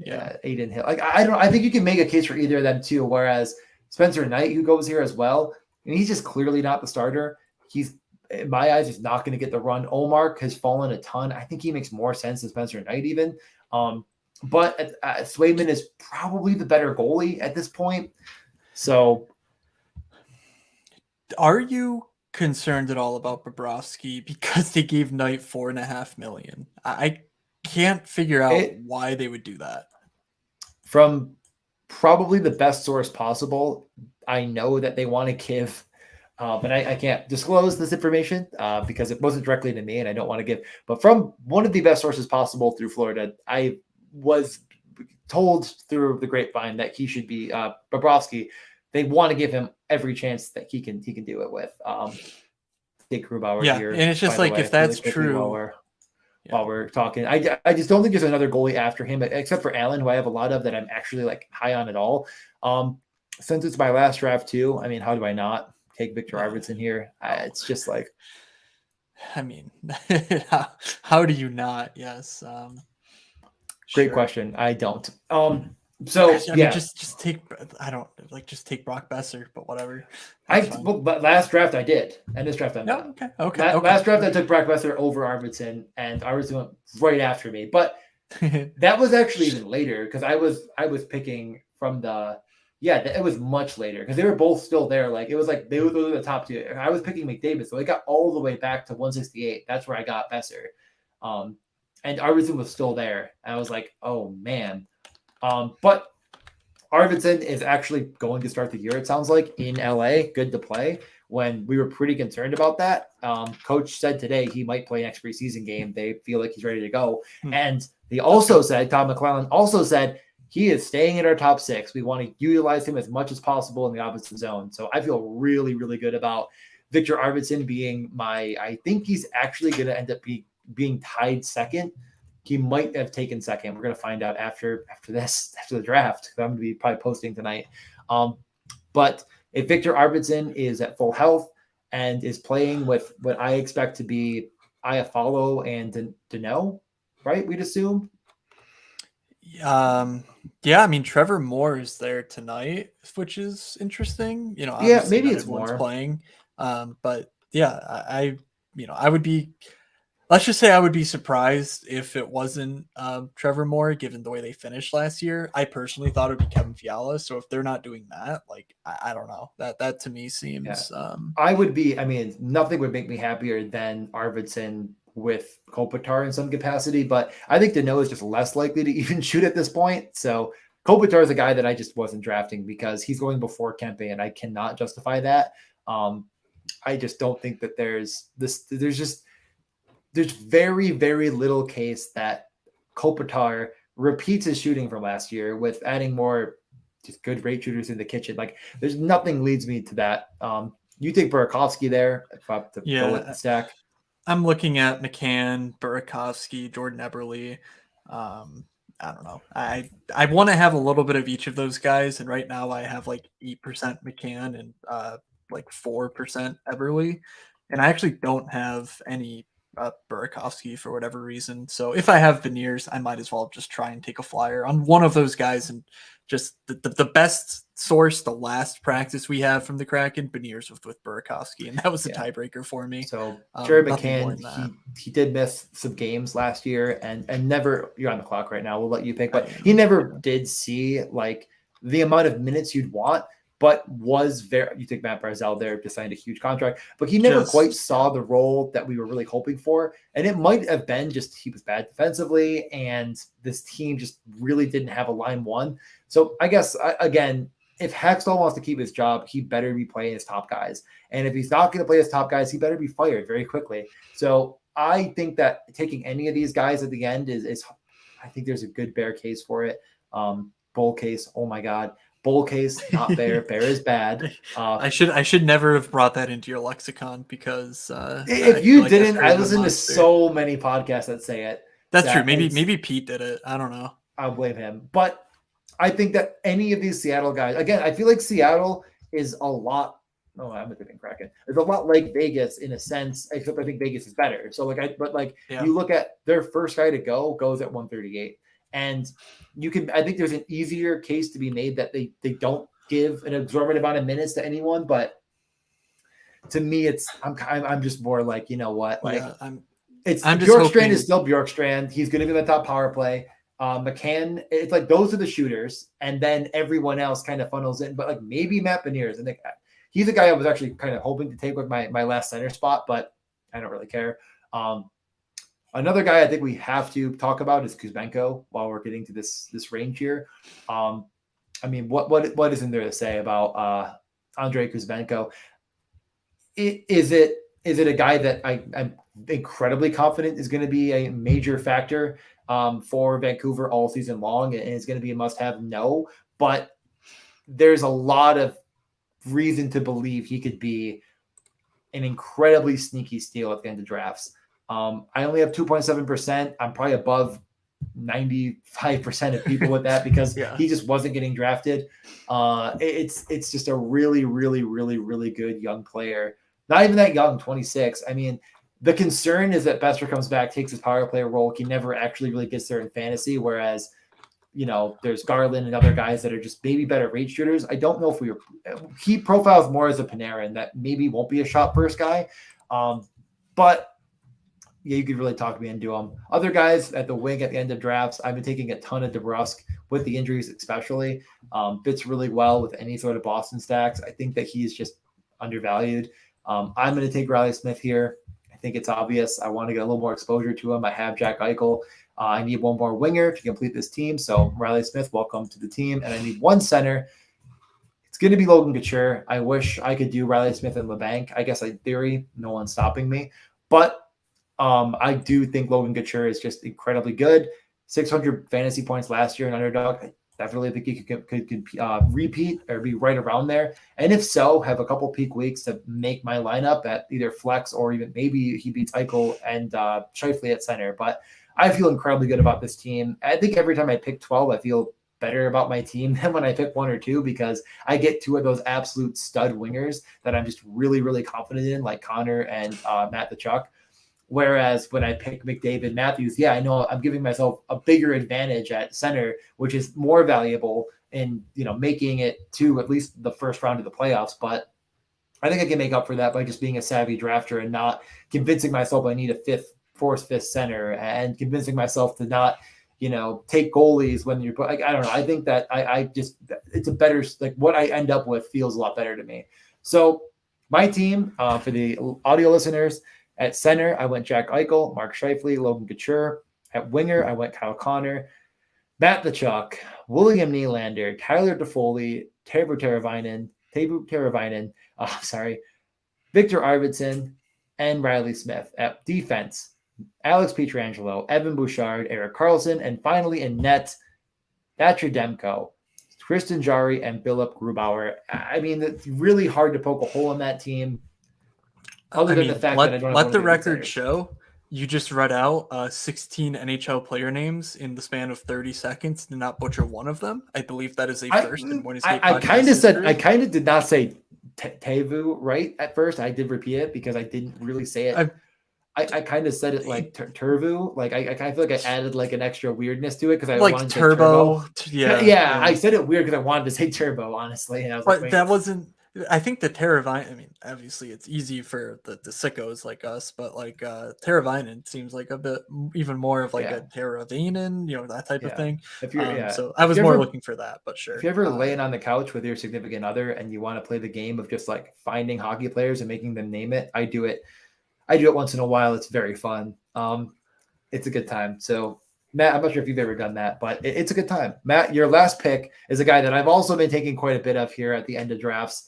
S1: Aiden Hill. Like I don't. I think you can make a case for either of them too. Whereas Spencer Knight, who goes here as well, and he's just clearly not the starter. He's, in my eyes, is not going to get the run. Omar has fallen a ton. I think he makes more sense than Spencer Knight even. But Swayman is probably the better goalie at this point. So,
S3: are you concerned at all about Bobrovsky because they gave Knight $4.5 million? I can't figure out why they would do that.
S1: From probably the best source possible, I know that they want to give, but I can't disclose this information because it wasn't directly to me and I don't want to give. But from one of the best sources possible through Florida, I was told through the grapevine that he should be Bobrovsky. They want to give him every chance that he can do it with. Take Grubauer here.
S3: And it's just like, if that's true.
S1: While we're talking, I just don't think there's another goalie after him, except for Allen, who I have a lot of that I'm actually like high on at all. Since it's my last draft too, I mean, how do I not take Victor Arvidsson here? It's just like,
S3: I mean, how do you not? Yes.
S1: Great question. I don't. So
S3: I mean, just take. I don't like just take Brock Besser, but whatever.
S1: But last draft I did, and this draft I'm not.
S3: Okay.
S1: Last draft I took Brock Besser over Arvidsson, and Arvidsson went right after me. But that was actually even later because I was picking from the it was much later because they were both still there. Like it was like those were the top two. I was picking McDavid, so I got all the way back to 168. That's where I got Besser, and Arvidsson was still there. And I was like, oh man. But Arvidsson is actually going to start the year, it sounds like, in LA. Good to play when we were pretty concerned about that. Coach said today he might play next preseason game. They feel like he's ready to go. And he also said, Todd McClellan also said, he is staying in our top six. We want to utilize him as much as possible in the opposite zone. So I feel really, really good about Victor Arvidsson being I think he's actually going to end up being tied second. He might have taken second. We're going to find out after the draft. I'm going to be probably posting tonight. But if Victor Arvidsson is at full health and is playing with what I expect to be Iafallo and Dano, right? We'd assume.
S3: I mean, Trevor Moore is there tonight, which is interesting. You know,
S1: maybe it's more
S3: playing. But yeah, I would be. Let's just say I would be surprised if it wasn't Trevor Moore, given the way they finished last year. I personally thought it would be Kevin Fiala. So if they're not doing that, like, I don't know. That to me seems.
S1: I would be. I mean, nothing would make me happier than Arvidsson with Kopitar in some capacity, but I think Dano is just less likely to even shoot at this point. So Kopitar is a guy that I just wasn't drafting because he's going before Kempe, and I cannot justify that. I just don't think that there's very, very little case that Kopitar repeats his shooting from last year with adding more just good rate shooters in the kitchen. Like there's nothing leads me to that. You think Burakovsky there go with the stack?
S3: I'm looking at McCann, Burakovsky, Jordan Eberle. I don't know. I want to have a little bit of each of those guys. And right now I have like 8% McCann and like 4% Eberle. And I actually don't have any Burakovsky for whatever reason. So if I have Beniers, I might as well just try and take a flyer on one of those guys. And just the best source, the last practice we have from the Kraken, Beniers with Burakovsky, and that was the tiebreaker for me.
S1: So Jared McCann, he did miss some games last year and never, you're on the clock right now, we'll let you pick, but he never did see like the amount of minutes you'd want. But you think Matt Barzal there just signed a huge contract, but he never quite saw the role that we were really hoping for. And it might have been just he was bad defensively and this team just really didn't have a line one. So I guess, again, if Hextall wants to keep his job, he better be playing his top guys. And if he's not going to play his top guys, he better be fired very quickly. So I think that taking any of these guys at the end is I think there's a good bear case for it. Bull case. Oh my God. Bull case, not bear. Bear is bad.
S3: I should never have brought that into your lexicon because I
S1: If
S3: feel
S1: you
S3: like that's
S1: didn't, I
S3: created a
S1: listen to
S3: monster.
S1: so many podcasts that say it.
S3: That's true.
S1: that
S3: Maybe Pete did it. I don't know.
S1: I'll blame him. But I think that any of these Seattle guys, again, I feel like Seattle is a lot. Oh, I'm getting cracking. It's a lot like Vegas in a sense, except I think Vegas is better. So
S3: Yeah.
S1: you look at their first guy to go goes at 138, and I think there's an easier case to be made that they don't give an exorbitant amount of minutes to anyone, but to me, I'm just more like, you know what, like
S3: Yeah, I'm
S1: it's
S3: just
S1: Bjorkstrand
S3: hoping
S1: is still Bjorkstrand. He's going to be in the top power play. McCann, it's like those are the shooters, and then everyone else kind of funnels in. But like maybe Matt Beniers, and he's a guy I was actually kind of hoping to take with my last center spot, but I don't really care. Another guy I think we have to talk about is Kuzmenko while we're getting to this range here. I mean, what isn't there to say about Andrei Kuzmenko? Is it a guy that I'm incredibly confident is going to be a major factor for Vancouver all season long and is going to be a must-have? No, but there's a lot of reason to believe he could be an incredibly sneaky steal at the end of drafts. I only have 2.7%. I'm probably above 95% of people with that because he just wasn't getting drafted. It's just a really, really, really, really good young player. Not even that young, 26. I mean, the concern is that Besser comes back, takes his power play role. He never actually really gets there in fantasy, whereas, you know, there's Garland and other guys that are just maybe better rate shooters. I don't know if he profiles more as a Panarin that maybe won't be a shot first guy. But yeah, you could really talk me into him. Other guys at the wing at the end of drafts, I've been taking a ton of DeBrusk with the injuries, especially. Fits really well with any sort of Boston stacks. I think that he's just undervalued. I'm going to take Riley Smith here. I think it's obvious. I want to get a little more exposure to him. I have Jack Eichel. I need one more winger to complete this team. So Riley Smith, welcome to the team. And I need one center. It's going to be Logan Couture. I wish I could do Riley Smith and LeBanc. I guess in theory, no one's stopping me. But I do think Logan Couture is just incredibly good. 600 fantasy points last year in Underdog. I definitely think he could repeat or be right around there. And if so, have a couple peak weeks to make my lineup at either flex or even maybe he beats Eichel and Scheifele at center. But I feel incredibly good about this team. I think every time I pick 12, I feel better about my team than when I pick 1 or 2 because I get 2 of those absolute stud wingers that I'm just really, really confident in, like Connor and Matt Tkachuk. Whereas when I pick McDavid, Matthews, yeah, I know I'm giving myself a bigger advantage at center, which is more valuable in, you know, making it to at least the first round of the playoffs. But I think I can make up for that by just being a savvy drafter and not convincing myself I need a fourth, fifth center and convincing myself to not, you know, take goalies when you're like, I don't know. I think that I just, it's a better, like what I end up with feels a lot better to me. So my team for the audio listeners, at center, I went Jack Eichel, Mark Scheifele, Logan Couture. At winger, I went Kyle Connor, Matt Tkachuk, William Nylander, Tyler Toffoli, Teuvo Teravainen, Victor Arvidsson, and Riley Smith. At defense, Alex Pietrangelo, Evan Bouchard, Erik Karlsson, and finally in net, Thatcher Demko, Tristan Jarry, and Philip Grubauer. I mean, it's really hard to poke a hole in that team.
S3: Other than the fact that I don't let the record show, you just read out 16 NHL player names in the span of 30 seconds. Did not butcher one of them. I believe that is a first in Morning Skate podcast history.
S1: I kind of did not say Teuvo right at first. I did repeat it because I didn't really say it. I kind of said it like Turvo. Like I kind of feel like I added like an extra weirdness to it because I
S3: like
S1: wanted
S3: turbo.
S1: To say turbo. Yeah. I said it weird because I wanted to say turbo, honestly. And I was
S3: but like, that wasn't. I think the Teravainen, I mean, obviously it's easy for the sickos like us, but like Teravainen seems like a bit even more of like a Teravainen, you know, that type of thing.
S1: If you're,
S3: so I was more looking for that, but sure.
S1: If you're ever laying on the couch with your significant other and you want to play the game of just like finding hockey players and making them name it, I do it once in a while. It's very fun. It's a good time. So Matt, I'm not sure if you've ever done that, but it's a good time. Matt, your last pick is a guy that I've also been taking quite a bit of here at the end of drafts.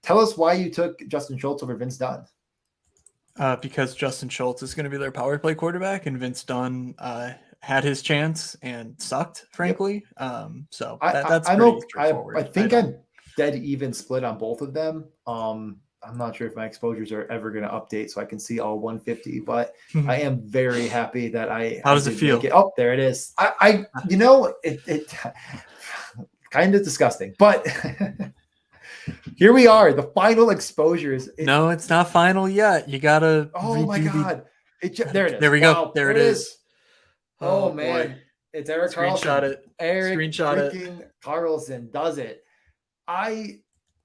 S1: Tell us why you took Justin Schultz over Vince Dunn.
S3: Because Justin Schultz is going to be their power play quarterback, and Vince Dunn had his chance and sucked, frankly. So that's
S1: I'm
S3: pretty
S1: okay.
S3: straightforward.
S1: I think I'm dead even split on both of them. I'm not sure if my exposures are ever going to update so I can see all 150, but I am very happy that
S3: How does it
S1: did
S3: feel?
S1: make it. Oh, there it is. It kind of disgusting, but here we are, the final exposures.
S3: No, it's not final yet. You gotta.
S1: Oh my God! There it is.
S3: There we
S1: Wow,
S3: go. There it is.
S1: Oh
S3: Boy.
S1: man, it's Eric
S3: Screenshot
S1: Carlson.
S3: it.
S1: Eric
S3: Screenshot it.
S1: freaking Carlson does it.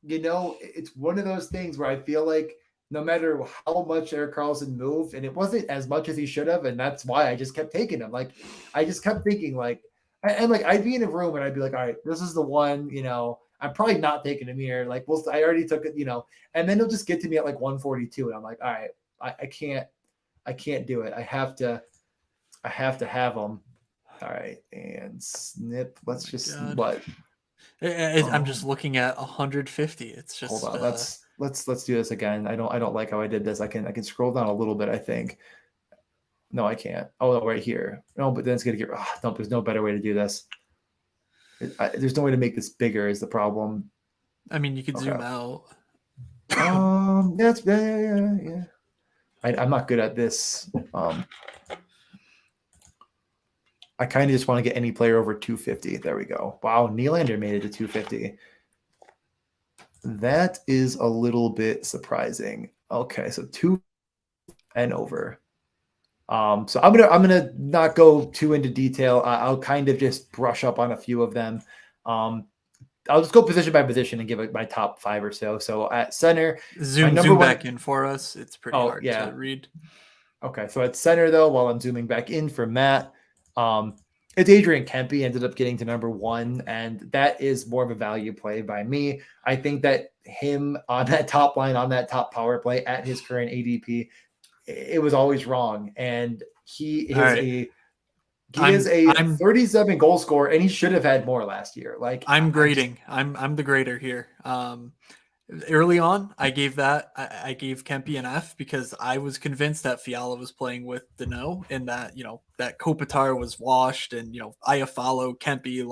S1: It's one of those things where I feel like no matter how much Eric Carlson moved, and it wasn't as much as he should have, and that's why I just kept taking him. Like, I just kept thinking, like, and like I'd be in a room and I'd be like, all right, this is the one, I'm probably not taking him here. Like, I already took it, and then he'll just get to me at like 142, and I'm like, all right, I can't do it. I have to have him. All right, and snip. Let's
S3: God. I'm just looking at 150. It's just
S1: hold on. Let's do this again. I don't like how I did this. I can scroll down a little bit, I think. No, I can't. Oh, no, right here. No, but then it's gonna get. Oh, no, there's no better way to do this. There's no way to make this bigger. Is the problem?
S3: I mean, you could zoom out.
S1: That's yeah. I'm not good at this. I kind of just want to get any player over 250. There we go. Wow, Nylander made it to 250. That is a little bit surprising. Okay, so 2 and over. So I'm gonna not go too into detail. I'll kind of just brush up on a few of them. I'll just go position by position and give it my top 5 or so. So at center,
S3: zoom back in for us. It's pretty hard to read.
S1: Okay, so at center though, while I'm zooming back in for Matt, it's Adrian Kempe ended up getting to number 1, and that is more of a value play by me. I think that him on that top line, on that top power play at his current ADP, it was always wrong. And he is a 37 goal scorer, and he should have had more last year. Like,
S3: I'm grading. I'm the grader here. Early on, I gave Kempe an F because I was convinced that Fiala was playing with Danault and that, that Kopitar was washed and, Iafallo, Kempe,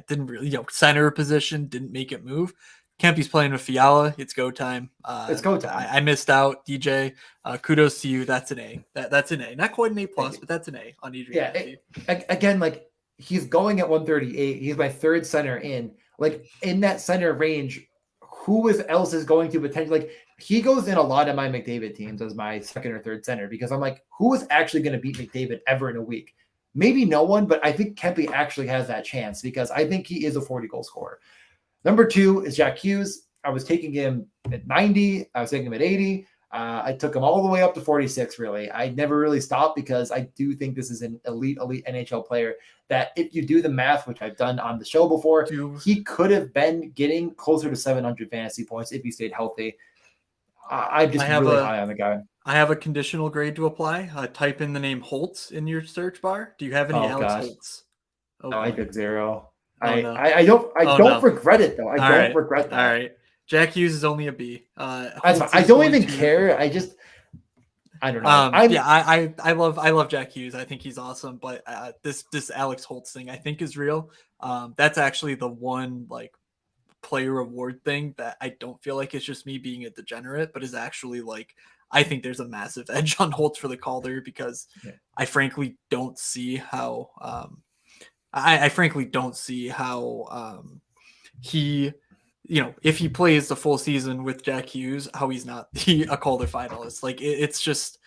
S3: didn't really, center position, didn't make it move. Kempe's playing with Fiala. It's go time.
S1: It's go time.
S3: I missed out, DJ. Kudos to you. That's an A. That's an A. Not quite an A plus, but that's an A on Adrian.
S1: Yeah. Again, like, he's going at 138. He's my 3rd center in. Like, in that center range, who else is going to potentially, like, he goes in a lot of my McDavid teams as my 2nd or 3rd center because I'm like, who is actually going to beat McDavid ever in a week? Maybe no one, but I think Kempe actually has that chance because I think he is a 40-goal scorer. Number 2 is Jack Hughes. I was taking him at 90. I was taking him at 80. I took him all the way up to 46, really. I never really stopped because I do think this is an elite NHL player that if you do the math, which I've done on the show before, he could have been getting closer to 700 fantasy points if he stayed healthy. I'm just really high on the guy.
S3: I have a conditional grade to apply. Type in the name Holtz in your search bar. Do you have any Alex Holtz?
S1: No, I took 0.
S3: No.
S1: I don't regret it though. I don't regret that.
S3: All right. Jack Hughes is only a B.
S1: That's fine. I don't even care. I don't know.
S3: I love Jack Hughes. I think he's awesome. But this Alex Holtz thing I think is real. That's actually the one player award thing that I don't feel like it's just me being a degenerate, but is actually I think there's a massive edge on Holtz for the Calder because I frankly don't see how he, if he plays the full season with Jack Hughes, how he's not a Calder finalist. It's just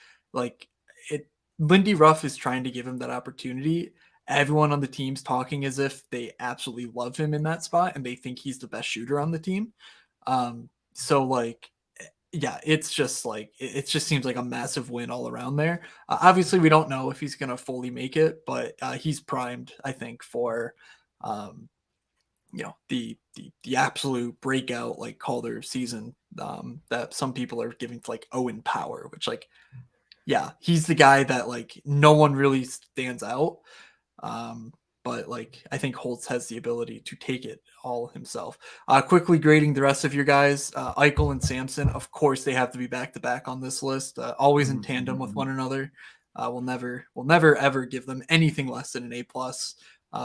S3: Lindy Ruff is trying to give him that opportunity. Everyone on the team's talking as if they absolutely love him in that spot and they think he's the best shooter on the team. It's just it just seems like a massive win all around there. Obviously, we don't know if he's going to fully make it, but he's primed, I think, for the absolute breakout Calder season that some people are giving to Owen Power, which he's the guy that no one really stands out. But I think Holtz has the ability to take it all himself. Quickly grading the rest of your guys, Eichel and Samson, of course they have to be back to back on this list, always in tandem with one another. We'll never ever give them anything less than an A plus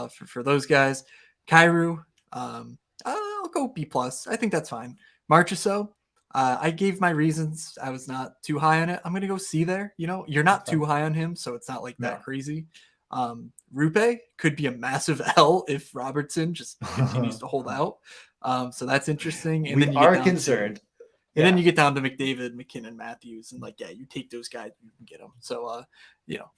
S3: for those guys. Kairu, I'll go B plus. I think that's fine. Marchessault, I gave my reasons. I was not too high on it. I'm gonna go C there. You're not too high on him, so it's not like that crazy. Rupe could be a massive L if Robertson just continues to hold out. So that's interesting. And
S1: we
S3: then
S1: are concerned.
S3: Then you get down to McDavid, McKinnon, Matthews, and you take those guys, you can get them. So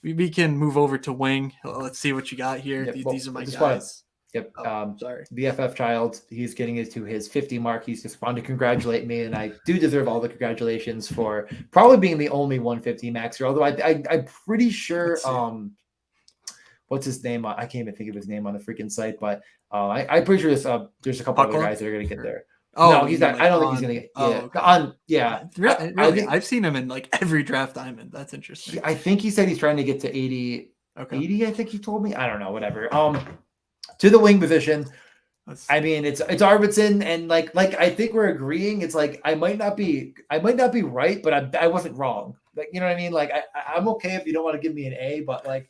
S3: we can move over to wing. Let's see what you got here. These are my guys.
S1: Sorry. BFF Child, he's getting to his 50 mark. He's just wanted to congratulate me, and I do deserve all the congratulations for probably being the only 150 maxer. Although I'm pretty sure what's his name? I can't even think of his name on the freaking site, but I'm pretty sure there's a couple other guys that are going to get there.
S3: Oh,
S1: no, he's not. I don't think he's going to get.
S3: Really? I've seen him in every draft I'm in. That's interesting.
S1: I think he said he's trying to get to 80.
S3: Okay.
S1: 80, I think he told me. I don't know. Whatever. To the wing position. I mean, it's Arvidsson, and like I think we're agreeing. It's like I might not be right, but I wasn't wrong. Like, you know what I mean? Like I'm okay if you don't want to give me an A, but like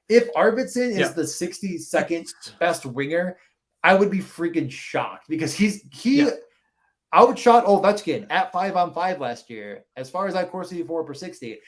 S1: if Arvidsson is the 62nd best winger, I would be freaking shocked because he outshot Ovechkin at 5-on-5 last year as far as Corsi for 60.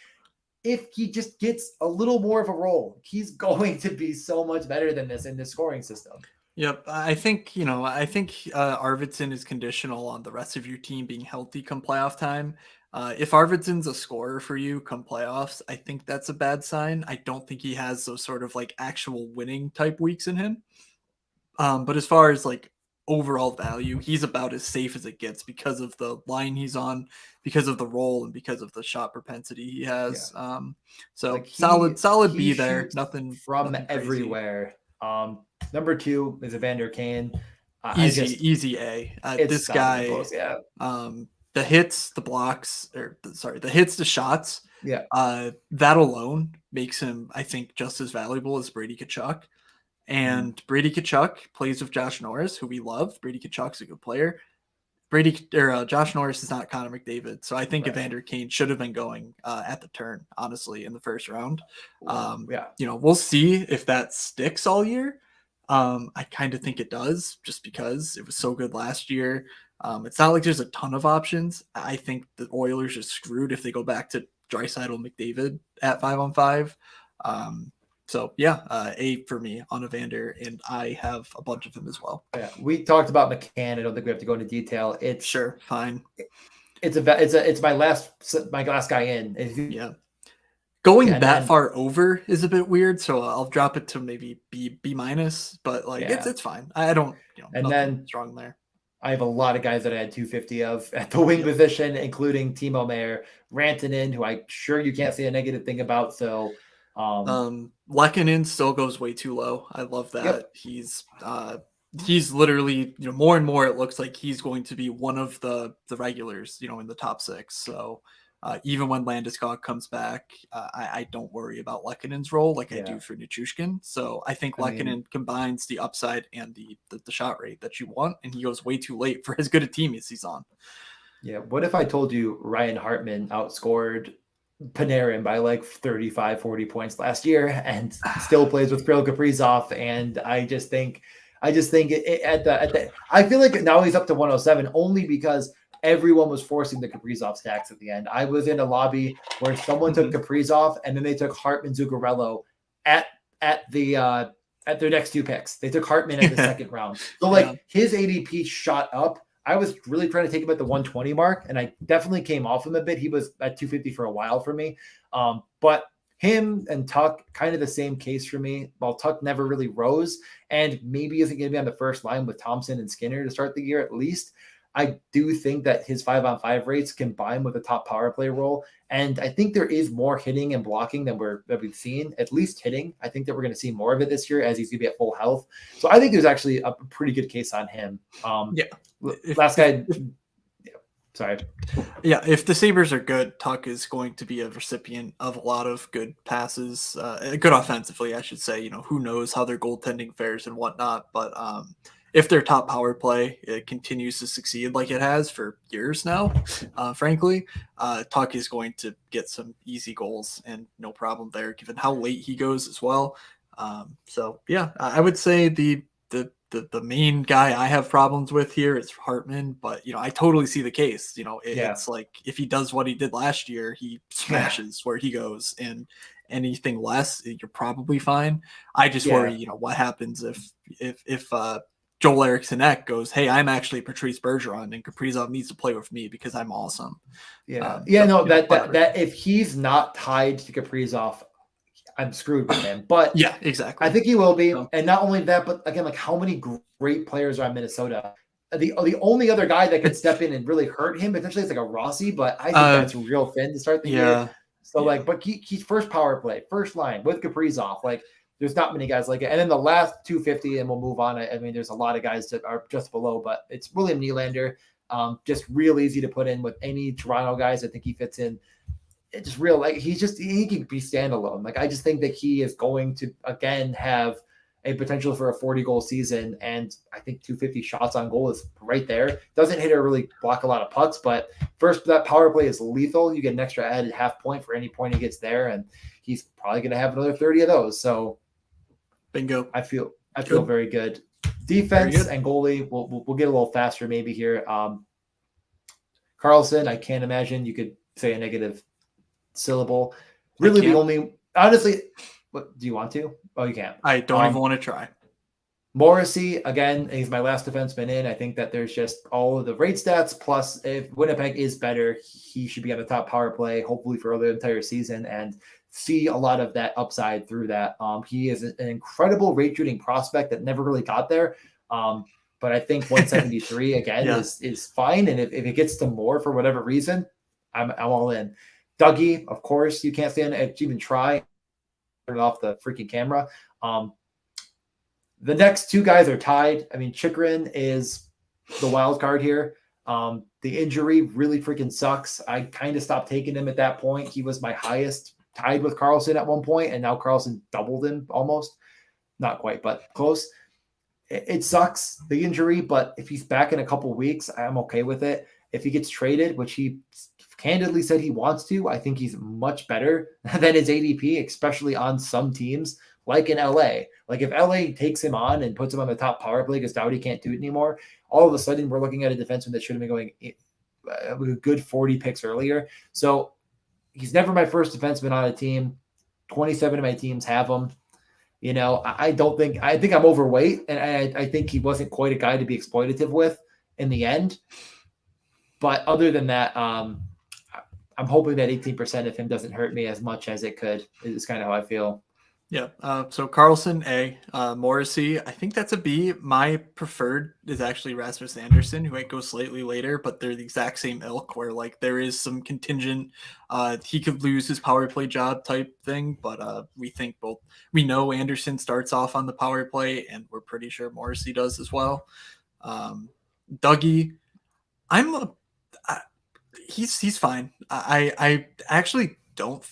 S1: If he just gets a little more of a role, he's going to be so much better than this in this scoring system.
S3: Yep. I think Arvidsson is conditional on the rest of your team being healthy come playoff time. If Arvidsson's a scorer for you come playoffs, I think that's a bad sign. I don't think he has those sort of actual winning type weeks in him. But as far as overall value, he's about as safe as it gets because of the line he's on, because of the role, and because of the shot propensity he has. So solid B there. Nothing
S1: from everywhere. Number 2 is Evander Kane.
S3: Easy A. This guy, close, the hits, the blocks, the hits, the shots. That alone makes him, I think, just as valuable as Brady Tkachuk. And Brady Tkachuk plays with Josh Norris, who we love. Brady Tkachuk's a good player. Josh Norris is not Connor McDavid, so I think Evander Kane should have been going at the turn, honestly, in the first round. We'll see if that sticks all year. I kind of think it does, just because it was so good last year. It's not like there's a ton of options. I think the Oilers are screwed if they go back to Draisaitl McDavid at 5-on-5. So A for me on Evander, and I have a bunch of them as well.
S1: Yeah, we talked about McCann. I don't think we have to go into detail. It's
S3: sure fine.
S1: It's my last guy in.
S3: Going that far over is a bit weird, so I'll drop it to maybe B minus. But it's fine. I don't.
S1: And then
S3: strong there.
S1: I have a lot of guys that I had 250 of at the wing position, including Timo Meier, Rantanen, who I'm sure you can't say a negative thing about. So.
S3: Lehkonen still goes way too low. I love that. He's literally, more and more it looks like he's going to be one of the regulars, in the top 6. So even when Landeskog comes back, I don't worry about Lehkonen's role I do for Nichushkin. So I think Lehkonen combines the upside and the shot rate that you want, and he goes way too late for as good a team as he's on.
S1: Yeah. What if I told you Ryan Hartman outscored Panarin by 35, 40 points last year and still plays with Kirill Kaprizov? And I just think I feel like now he's up to 107 only because everyone was forcing the Kaprizov stacks at the end. I was in a lobby where someone took Kaprizov and then they took Hartman Zuccarello at their next 2 picks. They took Hartman at the second round. So his ADP shot up. I was really trying to take him at the 120 mark, and I definitely came off him a bit. He was at 250 for a while for me. But him and Tuck, kind of the same case for me. While Tuck never really rose and maybe isn't going to be on the first line with Thompson and Skinner to start the year at least, I do think that his 5-on-5 rates combine with a top power play role. And I think there is more hitting and blocking than we've seen, at least hitting. I think that we're going to see more of it this year as he's going to be at full health. So I think there's actually a pretty good case on him. Last guy. Sorry.
S3: Yeah, if the Sabres are good, Tuck is going to be a recipient of a lot of good passes, good offensively, I should say. Who knows how their goaltending fares and whatnot. But if their top power play it continues to succeed like it has for years now, frankly, Tuck is going to get some easy goals and no problem there, given how late he goes as well. So yeah, I would say the main guy I have problems with here is Hartman, but I totally see the case. It's like if he does what he did last year, he smashes where he goes, and anything less, you're probably fine. I just worry, what happens if Joel Eriksson Ek goes, hey, I'm actually Patrice Bergeron, and Kaprizov needs to play with me because I'm awesome.
S1: That if he's not tied to Kaprizov, I'm screwed with him. But
S3: yeah, exactly.
S1: I think he will be. And not only that, but again, like how many great players are in Minnesota? The only other guy that could step in and really hurt him potentially is like a Rossi, but I think that's real thin to start the year. So but he's first power play, first line with Kaprizov. Like there's not many guys like it. And then the last 250, and we'll move on. I mean, there's a lot of guys that are just below, but it's William Nylander. Just real easy to put in with any Toronto guys. I think he fits in. It's just real, like he can be standalone. Like I just think that he is going to again have a potential for a 40-goal season, and I think 250 shots on goal is right there. Doesn't hit or really block a lot of pucks, but first that power play is lethal. You get an extra added half point for any point he gets there, and he's probably going to have another 30 of those. So,
S3: bingo.
S1: I feel very good. Defense very good. And goalie, we'll get a little faster maybe here. Carlson, I can't imagine you could say a negative syllable. Really the only, honestly, what do you want to? Oh, you can't.
S3: I don't even want to try.
S1: Morrissey, again, he's my last defenseman in. I think that there's just all of the rate stats, plus if Winnipeg is better, he should be on the top power play, hopefully for the entire season, and see a lot of that upside through that. He is an incredible rate shooting prospect that never really got there. But I think 173 again is fine. And if it gets to more for whatever reason, I'm all in. Dougie, of course, you can't stand it. Even try. Turn it off the freaking camera. The next two guys are tied. I mean, Chychrun is the wild card here. The injury really freaking sucks. I kind of stopped taking him at that point. He was my highest, tied with Carlson at one point, and now Carlson doubled him almost. Not quite, but close. It sucks, the injury, but if he's back in a couple weeks, I'm okay with it. If he gets traded, which he candidly said he wants to, I think he's much better than his ADP, especially on some teams like in LA. Like if LA takes him on and puts him on the top power play because Doughty can't do it anymore, all of a sudden we're looking at a defenseman that should have been going a good 40 picks earlier. So he's never my first defenseman on a team. 27 of my teams have him. I think I'm overweight, and I think he wasn't quite a guy to be exploitative with in the end. But other than that, I'm hoping that 18% of him doesn't hurt me as much as it could. Is kind of how I feel.
S3: Yeah. So Carlson, A. Morrissey, I think that's a B. My preferred is actually Rasmus Anderson, who might go slightly later, but they're the exact same ilk where like there is some contingent. He could lose his power play job type thing, but we know Anderson starts off on the power play, and we're pretty sure Morrissey does as well. Dougie, he's fine. I actually don't.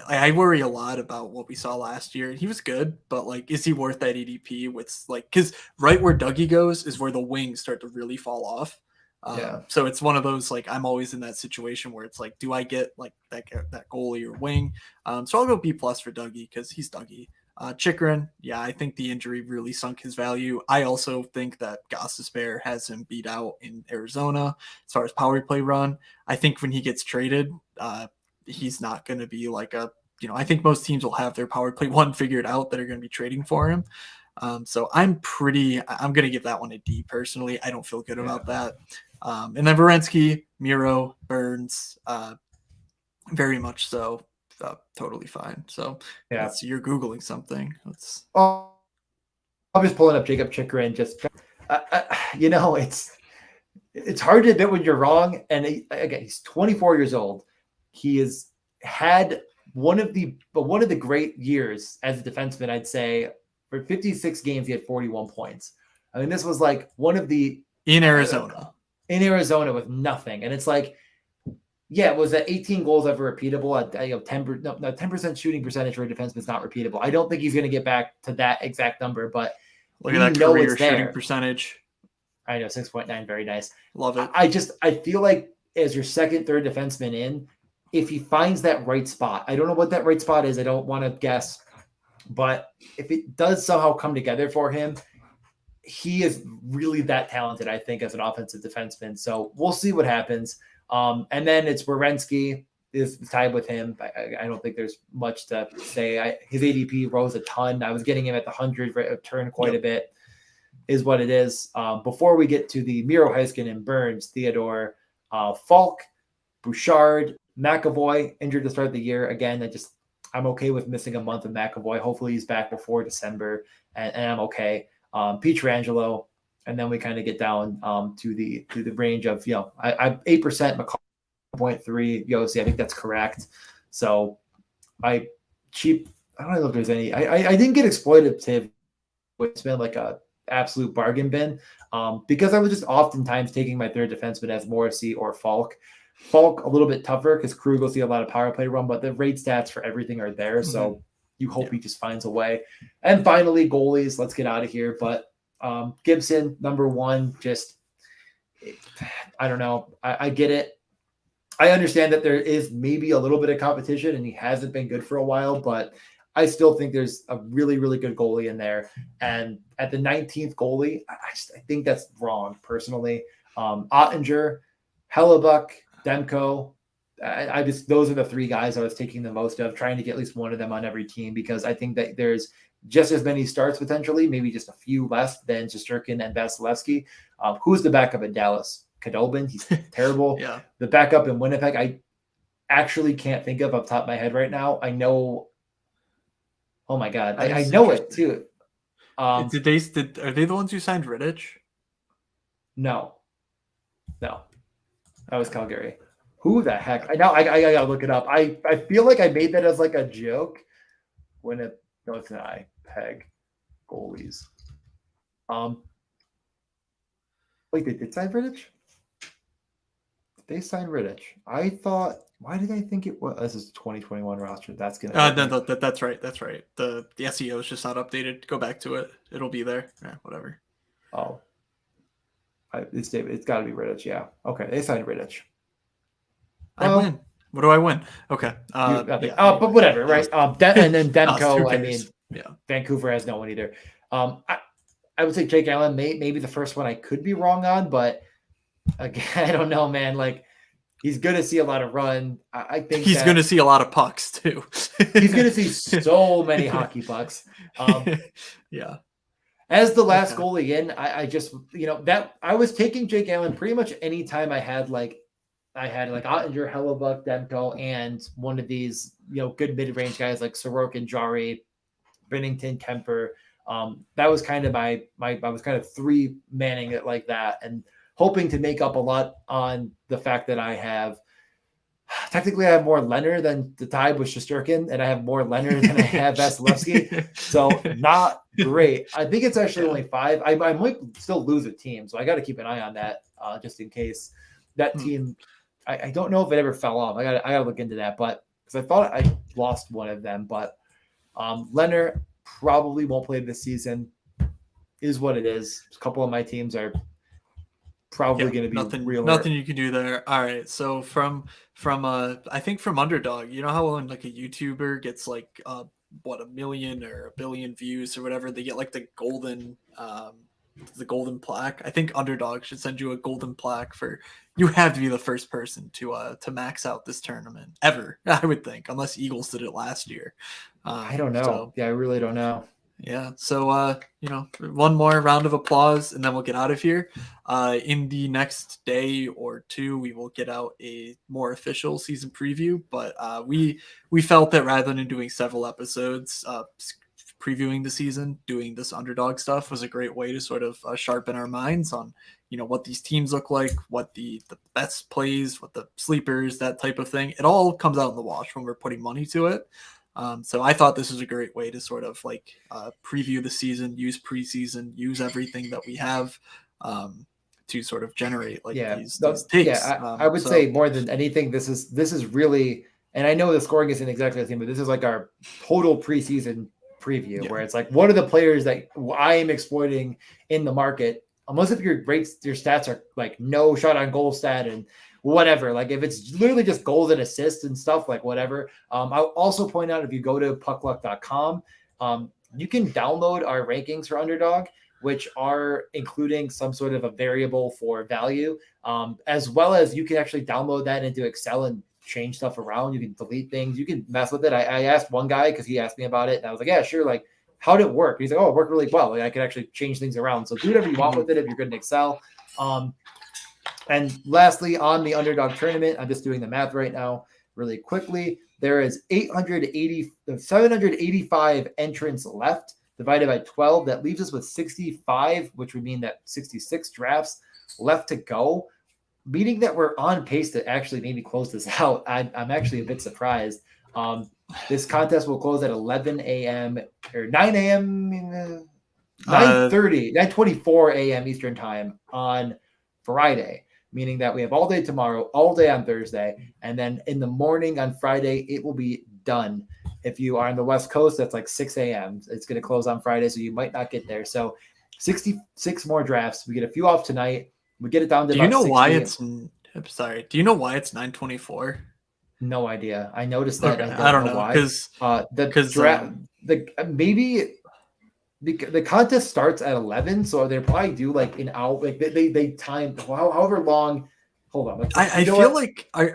S3: I worry a lot about what we saw last year. He was good, but like, is he worth that ADP? With like, because right where Dougie goes is where the wings start to really fall off. So it's one of those like I'm always in that situation where it's like, do I get like that goalie or wing? So I'll go B+ for Dougie because he's Dougie. Chychrun, I think the injury really sunk his value. I also think that Gostisbehere has him beat out in Arizona as far as power play run. I think when he gets traded, he's not going to be like I think most teams will have their power play one figured out that are going to be trading for him. So I'm going to give that one a D personally. I don't feel good about that. And then Werenski, Miro, Burns, very much so. Totally fine. So you're Googling something.
S1: I'm just pulling up Jacob Chychrun. Just it's hard to admit when you're wrong. And again, he's 24 years old. He has had one of the great years as a defenseman. I'd say for 56 games, he had 41 points. I mean, this was like one of the
S3: in Arizona
S1: with nothing. And it's like, was that 18 goals ever repeatable at 10% shooting percentage for a defenseman is not repeatable. I don't think he's going to get back to that exact number, but
S3: Look
S1: We
S3: at that
S1: know
S3: career
S1: it's
S3: shooting
S1: there.
S3: percentage.
S1: I know 6.9, very nice.
S3: Love it.
S1: I feel like as your second, third defenseman in, if he finds that right spot, I don't know what that right spot is. I don't want to guess, but if it does somehow come together for him, he is really that talented, I think, as an offensive defenseman. So we'll see what happens. And then it's Werenski is tied with him. I don't think there's much to say. His ADP rose a ton. I was getting him at the 100 turn quite a bit, is what it is. Before we get to the Miro, Heiskanen, and Burns, Theodore, Falk, Bouchard, McAvoy, injured to start the year. Again, I'm okay with missing a month of McAvoy. Hopefully he's back before December, and I'm okay. Pietrangelo, and then we kind of get down to the range of, I 8% McCall 0.3 Yossi. I think that's correct. So I don't know if there's any. I didn't get exploitative. It's been like a absolute bargain bin because I was just oftentimes taking my third defenseman as Morrissey or Falk. Falk a little bit tougher because Krug will see a lot of power play run, but the rate stats for everything are there. Mm-hmm. So you hope he just finds a way. And finally, goalies. Let's get out of here. But Gibson, number one, I don't know. I get it. I understand that there is maybe a little bit of competition and he hasn't been good for a while, but I still think there's a really, really good goalie in there. And at the 19th goalie, I think that's wrong, personally. Ottinger, Hellebuck, Demko. Those are the three guys I was taking the most of, trying to get at least one of them on every team, because I think that there's just as many starts potentially, maybe just a few less than Shesterkin and Vasilevsky. Who's the backup in Dallas? Kadobin. He's terrible.
S3: Yeah.
S1: The backup in Winnipeg, I actually can't think of off the top of my head right now. I know. Oh my God, I know it too.
S3: Are they the ones who signed Rittich?
S1: No. That was Calgary. Who the heck? I gotta look it up. I feel like I made that as like a joke. It's an Peg goalies. Wait, they did sign Rittich? They signed Rittich. I thought. Why did I think it was? This is 2021 roster. That's gonna.
S3: No, that's right. That's right. The SEO is just not updated. Go back to it. It'll be there. Yeah, whatever.
S1: Oh. It's got to be Rittich. Yeah. Okay. They signed Rittich.
S3: I win. What do I win? Okay.
S1: But whatever, right? And then Demko. I mean,
S3: yeah.
S1: Vancouver has no one either. I would say Jake Allen maybe the first one I could be wrong on, but again, I don't know, man. Like, he's going to see a lot of run. I think
S3: he's going to see a lot of pucks too.
S1: He's going to see so many hockey pucks.
S3: Yeah.
S1: As the last goalie in, I just, that I was taking Jake Allen pretty much any time I had like Ottinger, Hellebuck, Demko, and one of these, good mid-range guys like Sorokin, Jari, Bennington, Kemper. That was kind of I was kind of three manning it like that, and hoping to make up a lot on the fact that I have more Leonard than the tie with Shesterkin, and I have more Leonard than I have Vasilevsky. So not great. I think it's actually only 5. I might still lose a team, so I got to keep an eye on that just in case that team. I don't know if it ever fell off. I got to look into that, but because I thought I lost one of them, but Leonard probably won't play this season. Is what it is. A couple of my teams are probably going to be
S3: nothing you can do there. All right. So from I think from Underdog, you know how when like a YouTuber gets like 1 million or 1 billion views or whatever, they get like the golden plaque. I think Underdog should send you a golden plaque for you have to be the first person to max out this tournament ever. I would think, unless Eagles did it last year.
S1: I don't know. I really don't know.
S3: Yeah. So, one more round of applause and then we'll get out of here. In the next day or two, we will get out a more official season preview, but we felt that rather than doing several episodes, previewing the season, doing this Underdog stuff was a great way to sort of sharpen our minds on, what these teams look like, what the best plays, what the sleepers, that type of thing. It all comes out in the wash when we're putting money to it. So I thought this was a great way to sort of like preview the season, use preseason, use everything that we have to sort of generate these takes.
S1: Yeah, I would say more than anything, this is really, and I know the scoring isn't exactly the same, but this is like our total preseason preview where it's like, what are the players that I am exploiting in the market? Unless if your stats are like no shot on goal stat and whatever, like if it's literally just goals and assists and stuff, like whatever. I'll also point out if you go to puckluck.com, you can download our rankings for Underdog, which are including some sort of a variable for value, as well as you can actually download that into Excel and change stuff around. You can delete things. You can mess with it. I asked one guy because he asked me about it, and I was like, yeah, sure. Like, how did it work? He's like, oh, it worked really well. Like, I could actually change things around. So do whatever you want with it if you're good in Excel. And lastly, on the Underdog tournament, I'm just doing the math right now really quickly. There is 785 entrants left, divided by 12. That leaves us with 65, which would mean that 66 drafts left to go, meaning that we're on pace to actually maybe close this out. I'm actually a bit surprised. This contest will close at 11 a.m. or 9 a.m. 9:24 a.m. Eastern time on Friday, meaning that we have all day tomorrow, all day on Thursday, and then in the morning on Friday, it will be done. If you are on the West Coast, that's like 6 a.m. It's going to close on Friday, so you might not get there. So 66 more drafts. We get a few off tonight. We get it down to
S3: Do you know
S1: 60.
S3: why it's I'm sorry. Do you know why it's 9:24?
S1: No idea. I noticed that.
S3: Okay,
S1: I don't know why.
S3: because
S1: maybe the contest starts at 11, so they probably do like an hour. Like they time however long. Hold on.
S3: I feel like I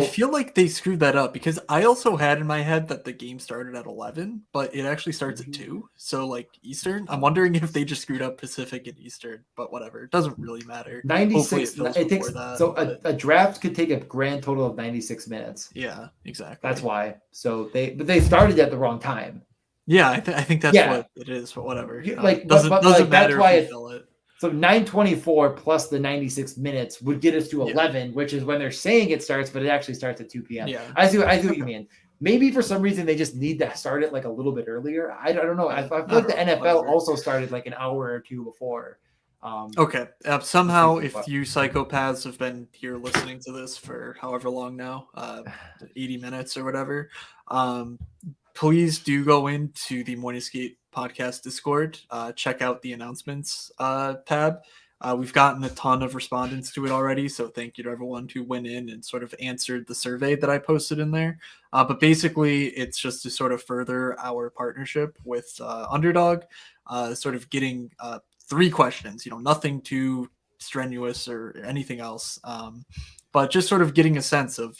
S3: feel like they screwed that up because I also had in my head that the game started at 11, but it actually starts at 2. So like Eastern. I'm wondering if they just screwed up Pacific and Eastern, but whatever. It doesn't really matter.
S1: 96. It takes that, so a draft could take a grand total of 96 minutes.
S3: Yeah, exactly.
S1: That's why. So they started at the wrong time.
S3: Yeah, I think that's what it is, but whatever.
S1: Like
S3: doesn't
S1: like,
S3: matter
S1: that's why
S3: if you fill it.
S1: So 9:24 plus the 96 minutes would get us to 11, which is when they're saying it starts, but it actually starts at 2 p.m.
S3: Yeah.
S1: I see what you mean. Maybe for some reason they just need to start it like a little bit earlier. I don't know. I feel like the NFL also started like an hour or two before.
S3: Okay. Somehow, if you psychopaths have been here listening to this for however long now, 80 minutes or whatever, please do go into the Morning Skate podcast Discord. Check out the announcements tab. We've gotten a ton of respondents to it already, so thank you to everyone who went in and sort of answered the survey that I posted in there. But basically, it's just to sort of further our partnership with Underdog, sort of getting 3 questions, nothing too strenuous or anything else, but just sort of getting a sense of,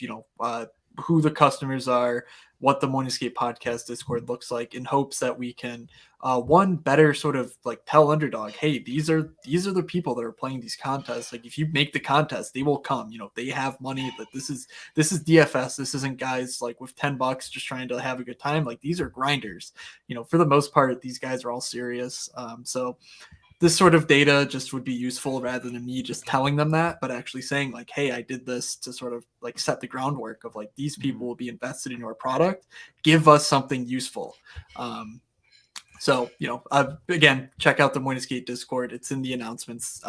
S3: who the customers are, what the Morning Skate podcast Discord looks like, in hopes that we can one better sort of like tell Underdog, hey, these are the people that are playing these contests. Like if you make the contest, they will come. They have money. But this is DFS. This isn't guys like with $10 just trying to have a good time. Like these are grinders. For the most part, these guys are all serious. So this sort of data just would be useful rather than me just telling them that, but actually saying like, hey, I did this to sort of like set the groundwork of like, these people will be invested in your product. Give us something useful. So, again, check out the Morning Skate Discord. It's in the announcements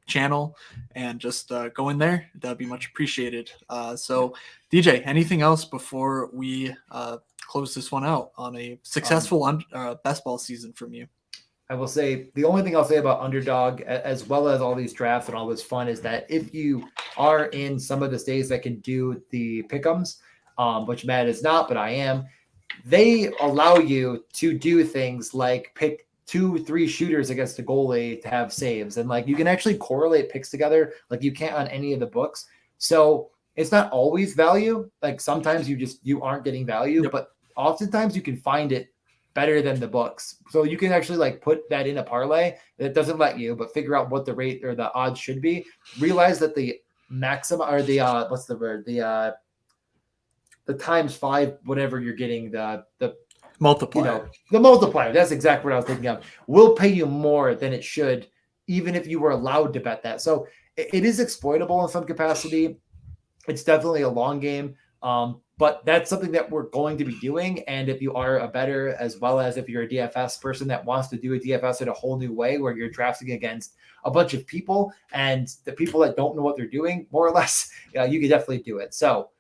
S3: channel, and just go in there. That'd be much appreciated. So DJ, anything else before we close this one out on a successful best ball season from you?
S1: I will say the only thing I'll say about Underdog, as well as all these drafts and all this fun, is that if you are in some of the states that can do the pick'ems, which Matt is not, but I am, they allow you to do things like pick 2-3 shooters against the goalie to have saves. And like you can actually correlate picks together like you can't on any of the books. So it's not always value. Like sometimes you aren't getting value, but oftentimes you can find it better than the books. So you can actually like put that in a parlay that doesn't let you, but figure out what the rate or the odds should be. Realize that the maximum or the what's the word? The times 5, whatever you're getting, the
S3: multiplier.
S1: The multiplier. That's exactly what I was thinking of. Will pay you more than it should, even if you were allowed to bet that. So it is exploitable in some capacity. It's definitely a long game. But that's something that we're going to be doing. And if you are a bettor, as well as if you're a DFS person that wants to do a DFS in a whole new way, where you're drafting against a bunch of people and the people that don't know what they're doing, more or less, you can definitely do it. So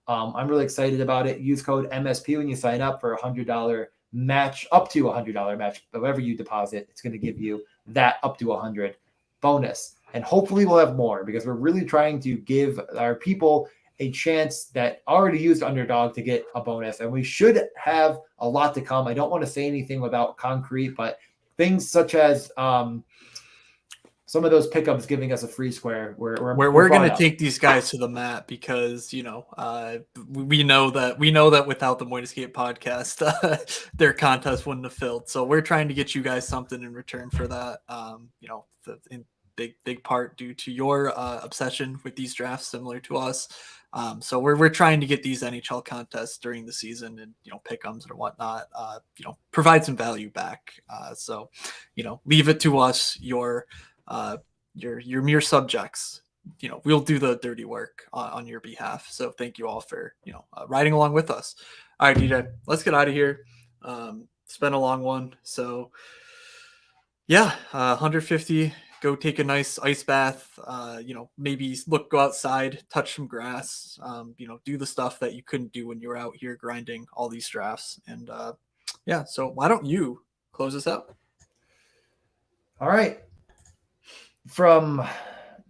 S1: I'm really excited about it. Use code MSP when you sign up for $100 match up to $100 match. Whatever you deposit, it's going to give you that up to 100 bonus. And hopefully we'll have more because we're really trying to give our people a chance that already used Underdog to get a bonus. And we should have a lot to come. I don't want to say anything without concrete, but things such as some of those pickups giving us a free square. We're
S3: going to take these guys to the mat because, we know that without the Moin Escape podcast, their contest wouldn't have filled. So we're trying to get you guys something in return for that. In big part due to your obsession with these drafts, similar to us. So we're trying to get these NHL contests during the season and, pick'ems or whatnot, provide some value back. So, leave it to us, your mere subjects. We'll do the dirty work on your behalf. So thank you all for, riding along with us. All right, DJ, let's get out of here. It's been a long one. So yeah, 150, go take a nice ice bath, maybe go outside, touch some grass, do the stuff that you couldn't do when you were out here grinding all these drafts. And so why don't you close us out?
S1: All right. From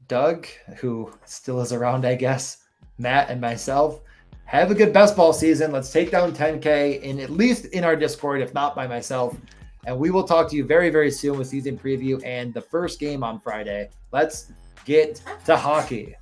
S1: Doug, who still is around, I guess, Matt and myself, have a good best ball season. Let's take down 10K at least in our Discord, if not by myself. And we will talk to you very, very soon with season preview and the first game on Friday. Let's get to hockey.